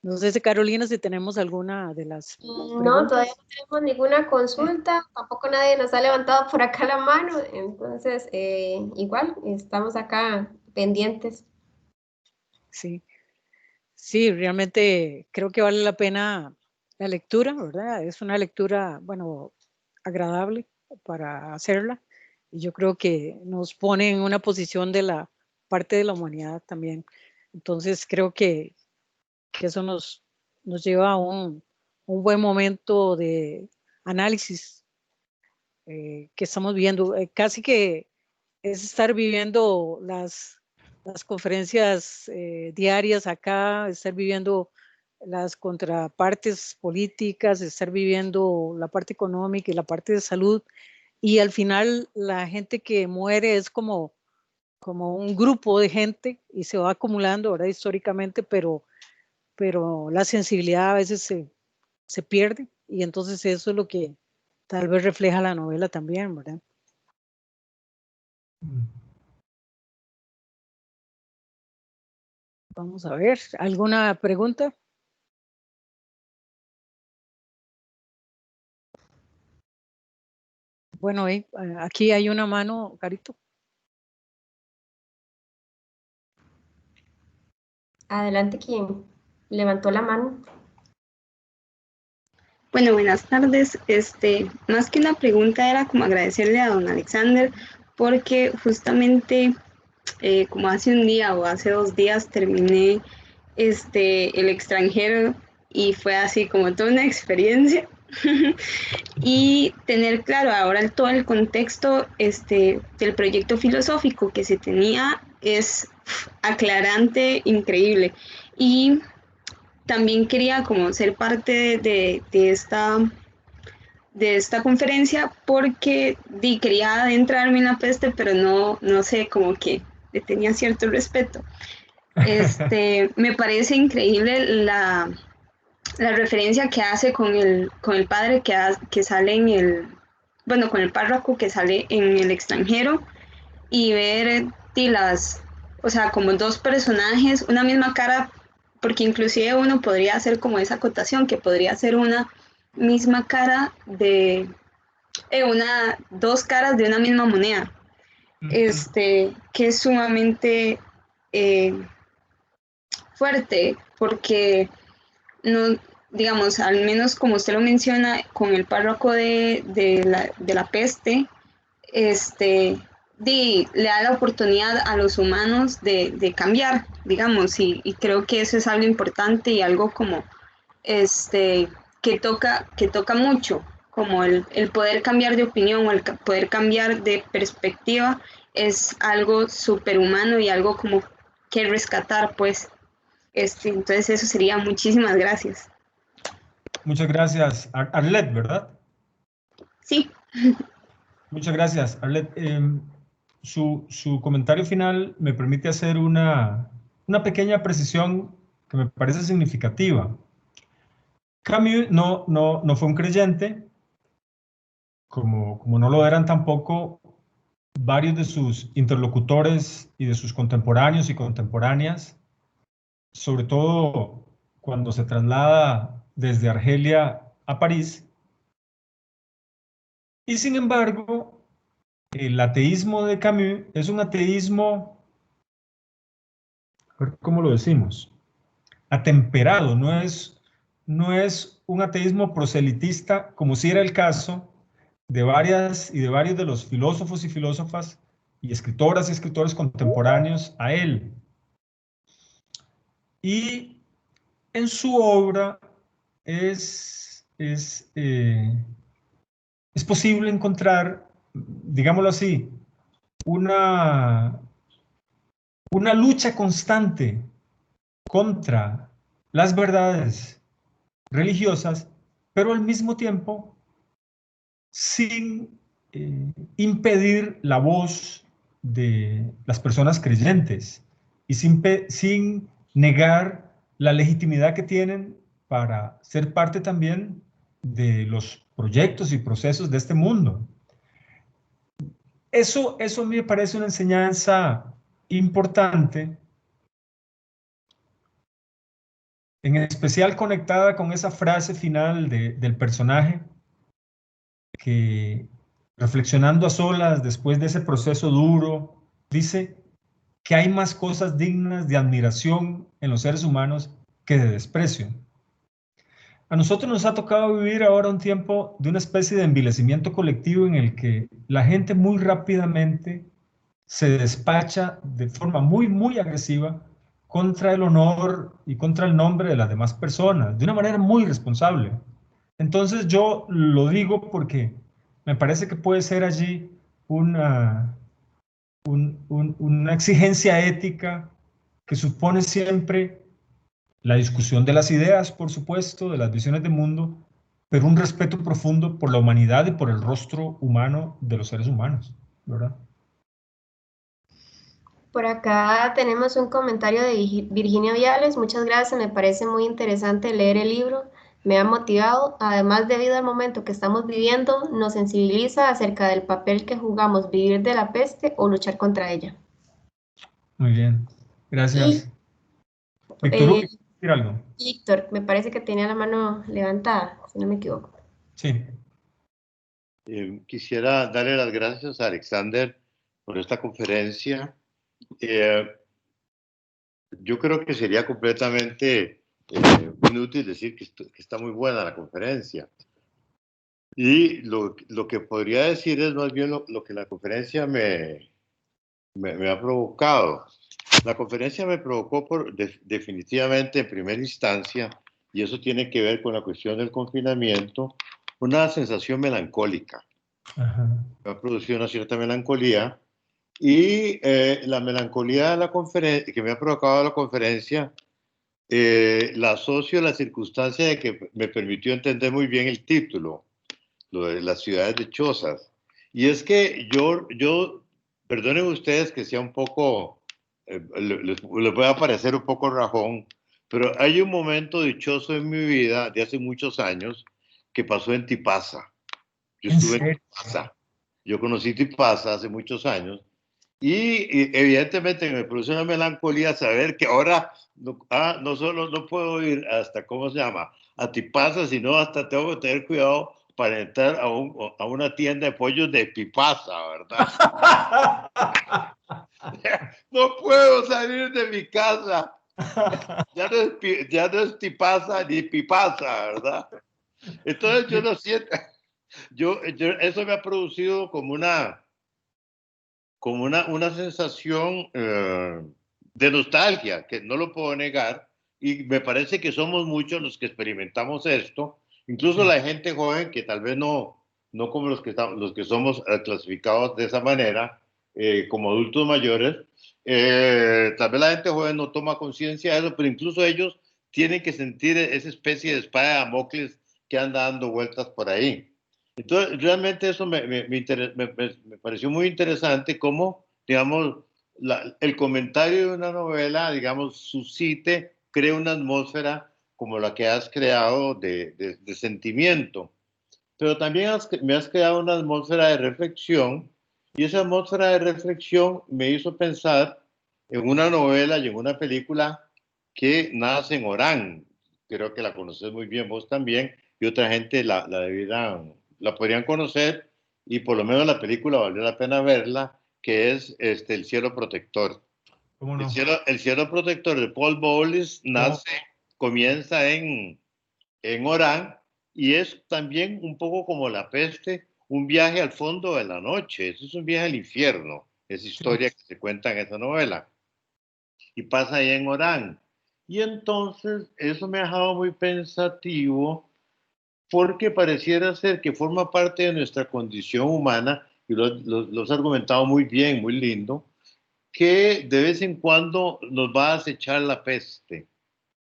No sé si Carolina, si tenemos alguna de las No, todavía preguntas. no tenemos ninguna consulta, tampoco nadie nos ha levantado por acá la mano, entonces igual estamos acá pendientes. Sí, sí, realmente creo que vale la pena la lectura, ¿verdad? Es una lectura, bueno, agradable para hacerla y yo creo que nos pone en una posición de la parte de la humanidad también. Entonces creo que eso nos lleva a un buen momento de análisis que estamos viviendo. Casi que es estar viviendo las conferencias diarias acá, estar viviendo las contrapartes políticas, estar viviendo la parte económica y la parte de salud. Y al final la gente que muere es como un grupo de gente y se va acumulando, ¿verdad? Históricamente, pero la sensibilidad a veces se pierde y entonces eso es lo que tal vez refleja la novela también, ¿verdad? Vamos a ver, ¿alguna pregunta? Bueno, aquí hay una mano, Carito. Adelante, quien levantó la mano. Bueno, buenas tardes. Más que una pregunta era como agradecerle a don Alexander porque justamente como hace un día o hace 2 días terminé el extranjero y fue así como toda una experiencia y tener claro ahora todo el contexto del proyecto filosófico que se tenía es aclarante, increíble. Y también quería como ser parte de esta conferencia porque quería adentrarme en la peste, pero no sé, como que le tenía cierto respeto. Me parece increíble la referencia que hace con el padre que sale bueno, con el párroco que sale en el extranjero y ver o sea, como dos personajes, una misma cara, porque inclusive uno podría hacer como esa acotación, que podría ser una misma cara dos caras de una misma moneda, que es sumamente eh, fuerte, porque no, digamos, al menos como usted lo menciona, con el párroco de la peste, le da la oportunidad a los humanos de cambiar, digamos, y creo que eso es algo importante y algo como este, que toca mucho, como el poder cambiar de opinión o el poder cambiar de perspectiva es algo superhumano y algo como que rescatar, pues. Entonces eso sería muchísimas gracias. Muchas gracias, Arlet, ¿verdad? Sí. Muchas gracias, Arlet. Su comentario final me permite hacer una pequeña precisión que me parece significativa. Camus no fue un creyente, como no lo eran tampoco varios de sus interlocutores y de sus contemporáneos y contemporáneas, sobre todo cuando se traslada desde Argelia a París. Y sin embargo, el ateísmo de Camus es un ateísmo, ¿cómo lo decimos? Atemperado, no es un ateísmo proselitista, como si era el caso de varios de los filósofos y filósofas y escritoras y escritores contemporáneos a él. Y en su obra es posible encontrar, digámoslo así, una lucha constante contra las verdades religiosas, pero al mismo tiempo sin impedir la voz de las personas creyentes y sin negar la legitimidad que tienen para ser parte también de los proyectos y procesos de este mundo. Eso me parece una enseñanza importante, en especial conectada con esa frase final del personaje que, reflexionando a solas después de ese proceso duro, dice que hay más cosas dignas de admiración en los seres humanos que de desprecio. A nosotros nos ha tocado vivir ahora un tiempo de una especie de envilecimiento colectivo en el que la gente muy rápidamente se despacha de forma muy agresiva contra el honor y contra el nombre de las demás personas, de una manera muy irresponsable. Entonces yo lo digo porque me parece que puede ser allí una exigencia ética que supone siempre la discusión de las ideas, por supuesto, de las visiones de mundo, pero un respeto profundo por la humanidad y por el rostro humano de los seres humanos, ¿verdad? Por acá tenemos un comentario de Virginia Viales. Muchas gracias, me parece muy interesante leer el libro. Me ha motivado, además debido al momento que estamos viviendo, nos sensibiliza acerca del papel que jugamos vivir de la peste o luchar contra ella. Muy bien, gracias. Víctor Hugo, ¿quieres decir algo? Víctor, me parece que tenía la mano levantada, si no me equivoco. Sí. Quisiera darle las gracias a Alexander por esta conferencia. Yo creo que sería completamente inútil decir que está muy buena la conferencia. Y lo que podría decir es más bien lo que la conferencia me ha provocado. La conferencia me provocó definitivamente en primera instancia, y eso tiene que ver con la cuestión del confinamiento, una sensación melancólica. Ajá. Me ha producido una cierta melancolía, y la melancolía de la conferencia, que me ha provocado la conferencia, la asocio a la circunstancia de que me permitió entender muy bien el título, lo de las ciudades dichosas. Y es que yo perdonen ustedes que sea un poco, les voy a parecer un poco rajón, pero hay un momento dichoso en mi vida de hace muchos años que pasó en Tipasa. Yo estuve en Tipasa. Yo conocí Tipasa hace muchos años y evidentemente me produce una melancolía saber que ahora no solo no puedo ir hasta, ¿cómo se llama?, a Tipasa, sino hasta tengo que tener cuidado para entrar a una tienda de pollos de Pipasa, ¿verdad? No puedo salir de mi casa. Ya no es Tipasa ni Pipasa, ¿verdad? Entonces yo lo siento. Eso me ha producido como una sensación de nostalgia, que no lo puedo negar, y me parece que somos muchos los que experimentamos esto, incluso la gente joven, que tal vez no como los que somos clasificados de esa manera, como adultos mayores, tal vez la gente joven no toma conciencia de eso, pero incluso ellos tienen que sentir esa especie de espada de Damocles que anda dando vueltas por ahí. Entonces, realmente eso me pareció muy interesante cómo, digamos, el comentario de una novela, digamos, suscite, crea una atmósfera como la que has creado de sentimiento. Pero también me has creado una atmósfera de reflexión, y esa atmósfera de reflexión me hizo pensar en una novela y en una película que nace en Orán. Creo que la conoces muy bien vos también, y otra gente la podrían conocer, y por lo menos la película valió la pena verla, que es El cielo protector. ¿Cómo no? El cielo protector de Paul Bowles comienza en Orán, y es también un poco como La peste, un viaje al fondo de la noche. Eso es un viaje al infierno, esa historia que se cuenta en esa novela. Y pasa ahí en Orán. Y entonces eso me ha dejado muy pensativo, porque pareciera ser que forma parte de nuestra condición humana, y lo has argumentado muy bien, muy lindo, que de vez en cuando nos va a acechar la peste.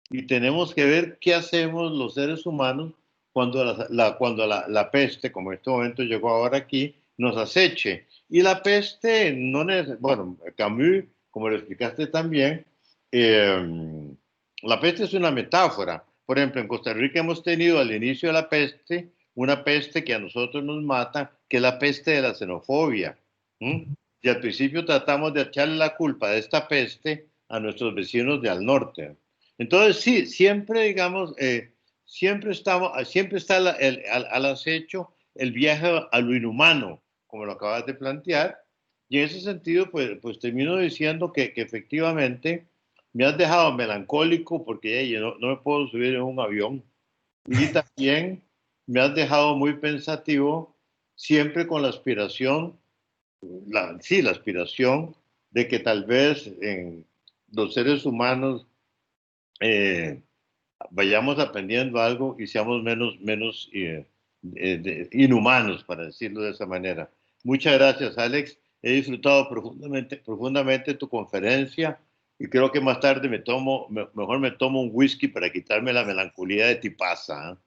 Y tenemos que ver qué hacemos los seres humanos cuando la peste, como en este momento llegó ahora aquí, nos aceche. Y la peste, bueno, Camus, como lo explicaste también, la peste es una metáfora. Por ejemplo, en Costa Rica hemos tenido al inicio de la peste una peste que a nosotros nos mata, que es la peste de la xenofobia. Y al principio tratamos de echarle la culpa de esta peste a nuestros vecinos de al norte. Entonces, sí, siempre, digamos, siempre está al acecho el viaje a lo inhumano, como lo acabas de plantear. Y en ese sentido, pues termino diciendo que efectivamente me has dejado melancólico porque yo no me puedo subir en un avión. Y también me has dejado muy pensativo, siempre con la aspiración, la aspiración de que tal vez en los seres humanos vayamos aprendiendo algo y seamos menos inhumanos, para decirlo de esa manera. Muchas gracias, Alex. He disfrutado profundamente tu conferencia, y creo que más tarde mejor me tomo un whisky para quitarme la melancolía de Tipasa.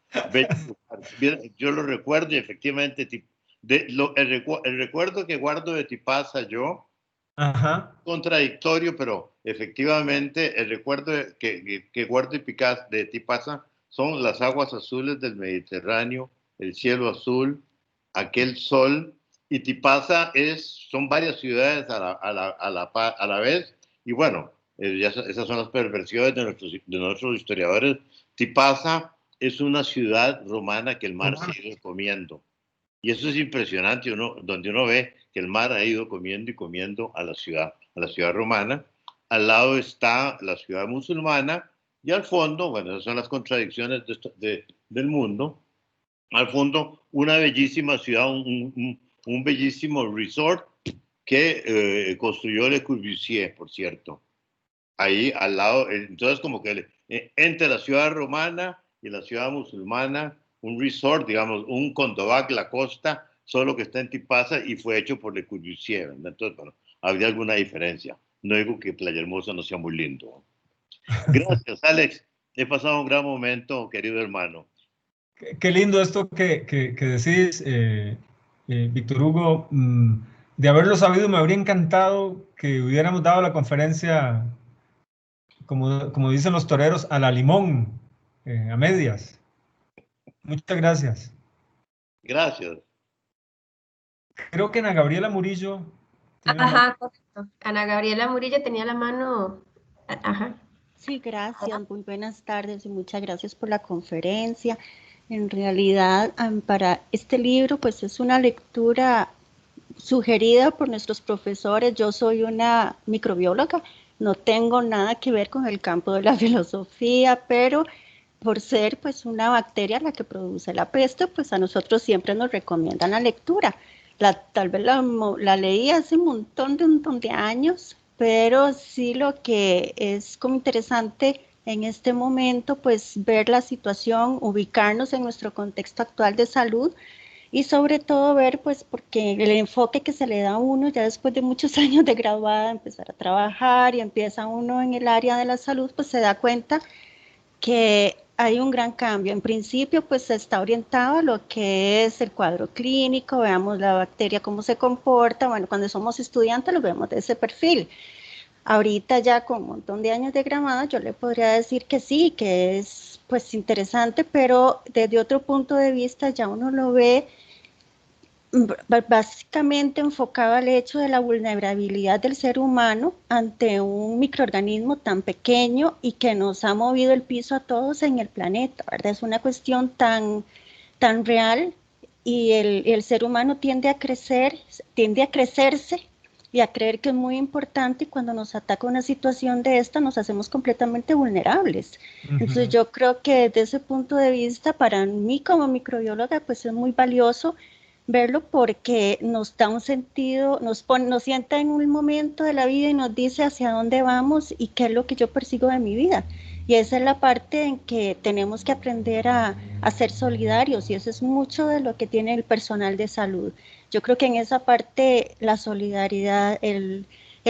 Yo lo recuerdo, y efectivamente el recuerdo que guardo de Tipasa yo, Ajá. contradictorio, pero efectivamente el recuerdo que guardo de Tipasa son las aguas azules del Mediterráneo, el cielo azul, aquel sol. Y Tipasa son varias ciudades a la vez. Y bueno, esas son las perversiones de nuestros historiadores. Tipasa es una ciudad romana que el mar se ha ido comiendo. Y eso es impresionante, donde uno ve que el mar ha ido comiendo y comiendo a la ciudad romana. Al lado está la ciudad musulmana, y al fondo, bueno, esas son las contradicciones del mundo. Al fondo, una bellísima ciudad, un bellísimo resort que construyó Le Corbusier, por cierto. Ahí al lado, entonces como que entre la ciudad romana y la ciudad musulmana, un resort, digamos, un Condovac La Costa, solo que está en Tipasa y fue hecho por Le Corbusier. Entonces, bueno, habría alguna diferencia. No digo que Playa Hermosa no sea muy lindo. Gracias, Alex. He pasado un gran momento, querido hermano. Qué lindo esto que decís, Víctor Hugo. De haberlo sabido, me habría encantado que hubiéramos dado la conferencia, como dicen los toreros, a la limón, a medias. Muchas gracias. Gracias. Creo que Ana Gabriela Murillo. Ajá, correcto. Ana Gabriela Murillo tenía la mano. Ajá. Sí, gracias. Muy buenas tardes y muchas gracias por la conferencia. En realidad, para este libro, pues es una lectura sugerida por nuestros profesores. Yo soy una microbióloga, no tengo nada que ver con el campo de la filosofía, pero por ser pues una bacteria la que produce la peste, pues a nosotros siempre nos recomiendan la lectura. Tal vez la leí hace un montón de años, pero sí lo que es como interesante en este momento, pues ver la situación, ubicarnos en nuestro contexto actual de salud, y sobre todo ver, pues, porque el enfoque que se le da a uno ya después de muchos años de graduada, empezar a trabajar y empieza uno en el área de la salud, pues se da cuenta que hay un gran cambio. En principio, pues se está orientado a lo que es el cuadro clínico, veamos la bacteria cómo se comporta. Bueno, cuando somos estudiantes lo vemos de ese perfil. Ahorita ya con un montón de años de graduada, yo le podría decir que sí, que es pues interesante, pero desde otro punto de vista ya uno lo ve básicamente enfocado al hecho de la vulnerabilidad del ser humano ante un microorganismo tan pequeño y que nos ha movido el piso a todos en el planeta, ¿verdad? Es una cuestión tan real y el ser humano tiende a crecerse y a creer que es muy importante, y cuando nos ataca una situación de esta nos hacemos completamente vulnerables. Entonces yo creo que desde ese punto de vista, para mí como microbióloga, pues es muy valioso verlo, porque nos da un sentido, nos sienta en un momento de la vida y nos dice hacia dónde vamos y qué es lo que yo persigo de mi vida. Y esa es la parte en que tenemos que aprender a ser solidarios, y eso es mucho de lo que tiene el personal de salud. Yo creo que en esa parte la solidaridad, el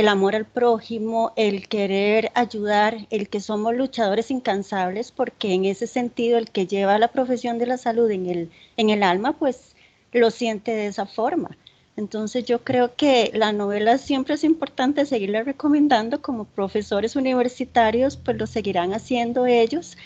amor al prójimo, el querer ayudar, el que somos luchadores incansables, porque en ese sentido el que lleva la profesión de la salud en el alma, pues lo siente de esa forma. Entonces yo creo que la novela siempre es importante seguirla recomendando, como profesores universitarios pues lo seguirán haciendo ellos,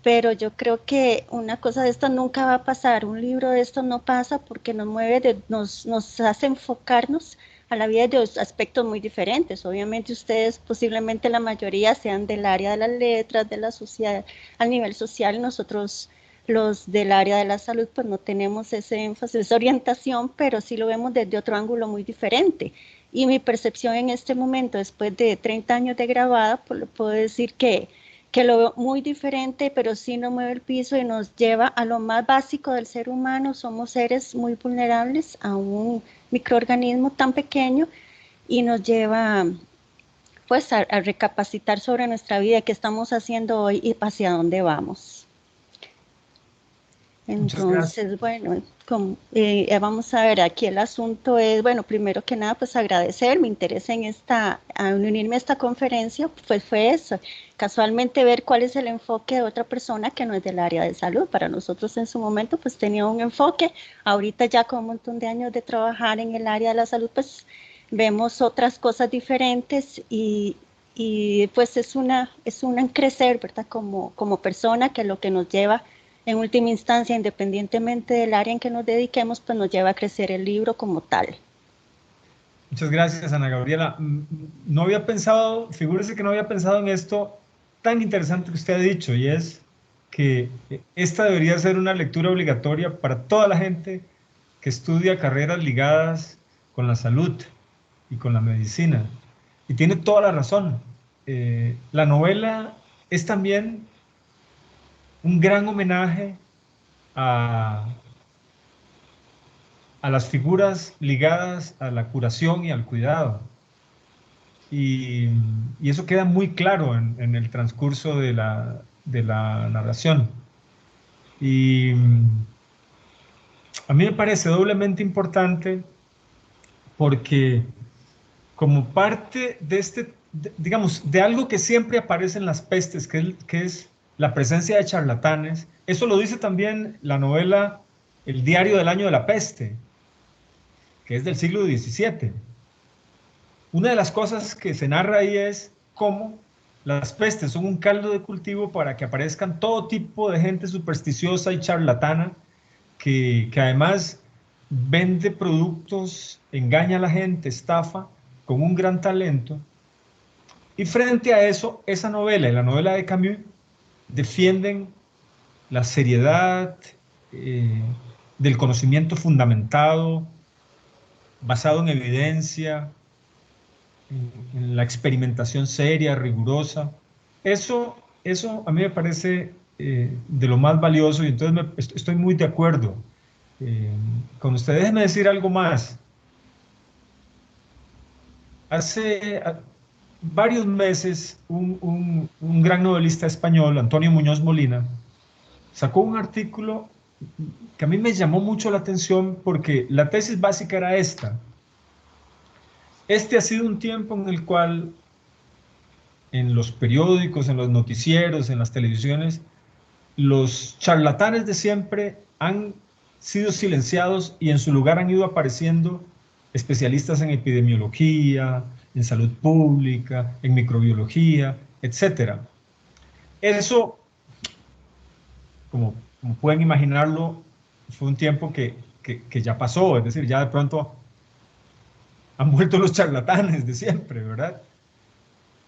pero yo creo que una cosa de esto nunca va a pasar, un libro de esto no pasa, porque nos mueve, nos hace enfocarnos a la vida de dos aspectos muy diferentes. Obviamente ustedes, posiblemente la mayoría, sean del área de las letras, de la sociedad, a nivel social, nosotros los del área de la salud pues no tenemos ese énfasis, esa orientación, pero sí lo vemos desde otro ángulo muy diferente. Y mi percepción en este momento, después de 30 años de grabada, pues puedo decir que lo veo muy diferente, pero sí nos mueve el piso y nos lleva a lo más básico del ser humano. Somos seres muy vulnerables a un microorganismo tan pequeño, y nos lleva pues a recapacitar sobre nuestra vida, qué estamos haciendo hoy y hacia dónde vamos. Entonces, bueno, vamos a ver, aquí el asunto es, bueno, primero que nada, pues agradecer mi interés en unirme a esta conferencia, pues fue eso, casualmente ver cuál es el enfoque de otra persona que no es del área de salud. Para nosotros en su momento, pues tenía un enfoque, ahorita ya con un montón de años de trabajar en el área de la salud, pues vemos otras cosas diferentes, y pues es un crecer, ¿verdad? Como persona, que lo que nos lleva en última instancia, independientemente del área en que nos dediquemos, pues nos lleva a crecer el libro como tal. Muchas gracias, Ana Gabriela. No había pensado, figúrese que no había pensado en esto tan interesante que usted ha dicho, y es que esta debería ser una lectura obligatoria para toda la gente que estudia carreras ligadas con la salud y con la medicina. Y tiene toda la razón. La novela es también un gran homenaje a las figuras ligadas a la curación y al cuidado. Y eso queda muy claro en el transcurso de la narración. Y a mí me parece doblemente importante porque, como parte de digamos, de algo que siempre aparece en las pestes, que es la presencia de charlatanes, eso lo dice también la novela El diario del año de la peste, que es del siglo XVII. Una de las cosas que se narra ahí es cómo las pestes son un caldo de cultivo para que aparezcan todo tipo de gente supersticiosa y charlatana, que además vende productos, engaña a la gente, estafa, con un gran talento. Y frente a eso, esa novela y la novela de Camus defienden la seriedad del conocimiento fundamentado, basado en evidencia, en la experimentación seria, rigurosa. Eso a mí me parece de lo más valioso, y entonces estoy muy de acuerdo con usted. Déjeme decir algo más. Hace varios meses un gran novelista español, Antonio Muñoz Molina, sacó un artículo que a mí me llamó mucho la atención, porque la tesis básica era esta: este ha sido un tiempo en el cual en los periódicos, en los noticieros, en las televisiones, los charlatanes de siempre han sido silenciados, y en su lugar han ido apareciendo especialistas en epidemiología, en salud pública, en microbiología, etc. Eso, como pueden imaginarlo, fue un tiempo que ya pasó, es decir, ya de pronto han vuelto los charlatanes de siempre, ¿verdad?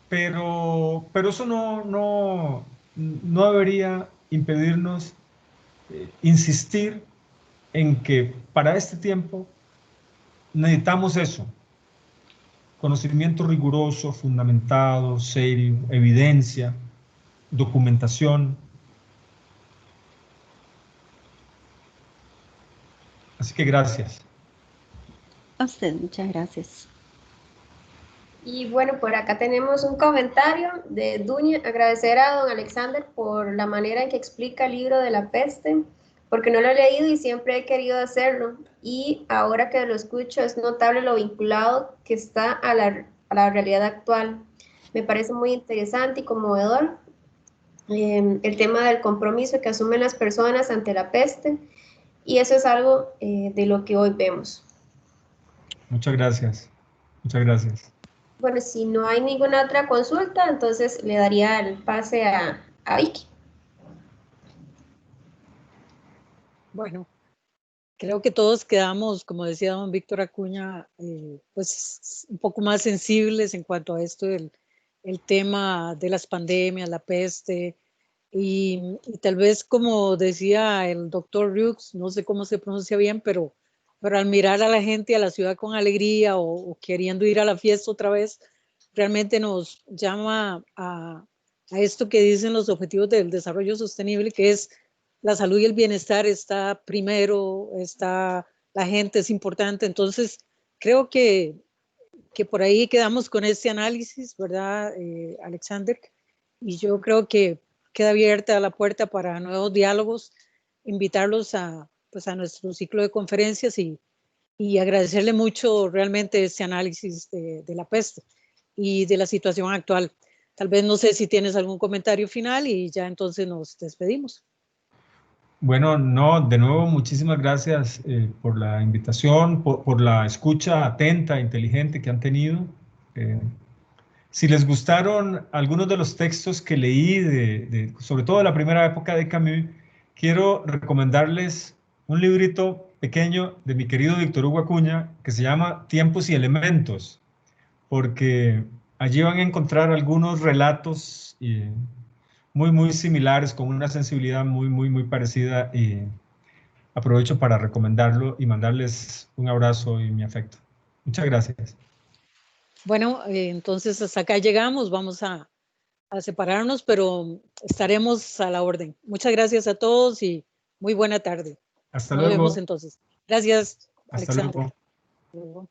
Pero eso no debería impedirnos insistir en que para este tiempo necesitamos eso, conocimiento riguroso, fundamentado, serio, evidencia, documentación. Así que gracias. A usted, muchas gracias. Y bueno, por acá tenemos un comentario de Duña. Agradecer a don Alexander por la manera en que explica el libro de la peste, porque no lo he leído y siempre he querido hacerlo. Y ahora que lo escucho es notable lo vinculado que está a la realidad actual. Me parece muy interesante y conmovedor el tema del compromiso que asumen las personas ante la peste, y eso es algo de lo que hoy vemos. Muchas gracias. Muchas gracias. Bueno, si no hay ninguna otra consulta, entonces le daría el pase a Vicky. Bueno, creo que todos quedamos, como decía don Víctor Acuña, pues un poco más sensibles en cuanto a esto del el tema de las pandemias, la peste, y tal vez como decía el doctor Rux, no sé cómo se pronuncia bien, pero al mirar a la gente a la ciudad con alegría o queriendo ir a la fiesta otra vez, realmente nos llama a esto que dicen los objetivos del desarrollo sostenible, que es la salud y el bienestar está primero, está la gente es importante. Entonces, creo que por ahí quedamos con este análisis, ¿verdad, Alexander? Y yo creo que queda abierta la puerta para nuevos diálogos, invitarlos a, pues, a nuestro ciclo de conferencias y agradecerle mucho realmente este análisis de la peste y de la situación actual. Tal vez no sé si tienes algún comentario final y ya entonces nos despedimos. Bueno, no, de nuevo, muchísimas gracias por la invitación, por la escucha atenta, inteligente que han tenido. Si les gustaron algunos de los textos que leí, sobre todo de la primera época de Camus, quiero recomendarles un librito pequeño de mi querido Víctor Hugo Acuña que se llama Tiempos y Elementos, porque allí van a encontrar algunos relatos muy similares, con una sensibilidad muy parecida, y aprovecho para recomendarlo y mandarles un abrazo y mi afecto. Muchas gracias. Bueno, entonces hasta acá llegamos, vamos a separarnos, pero estaremos a la orden. Muchas gracias a todos y muy buena tarde. Hasta Nos luego. vemos entonces. Gracias, Hasta Alexander. luego. Hasta luego.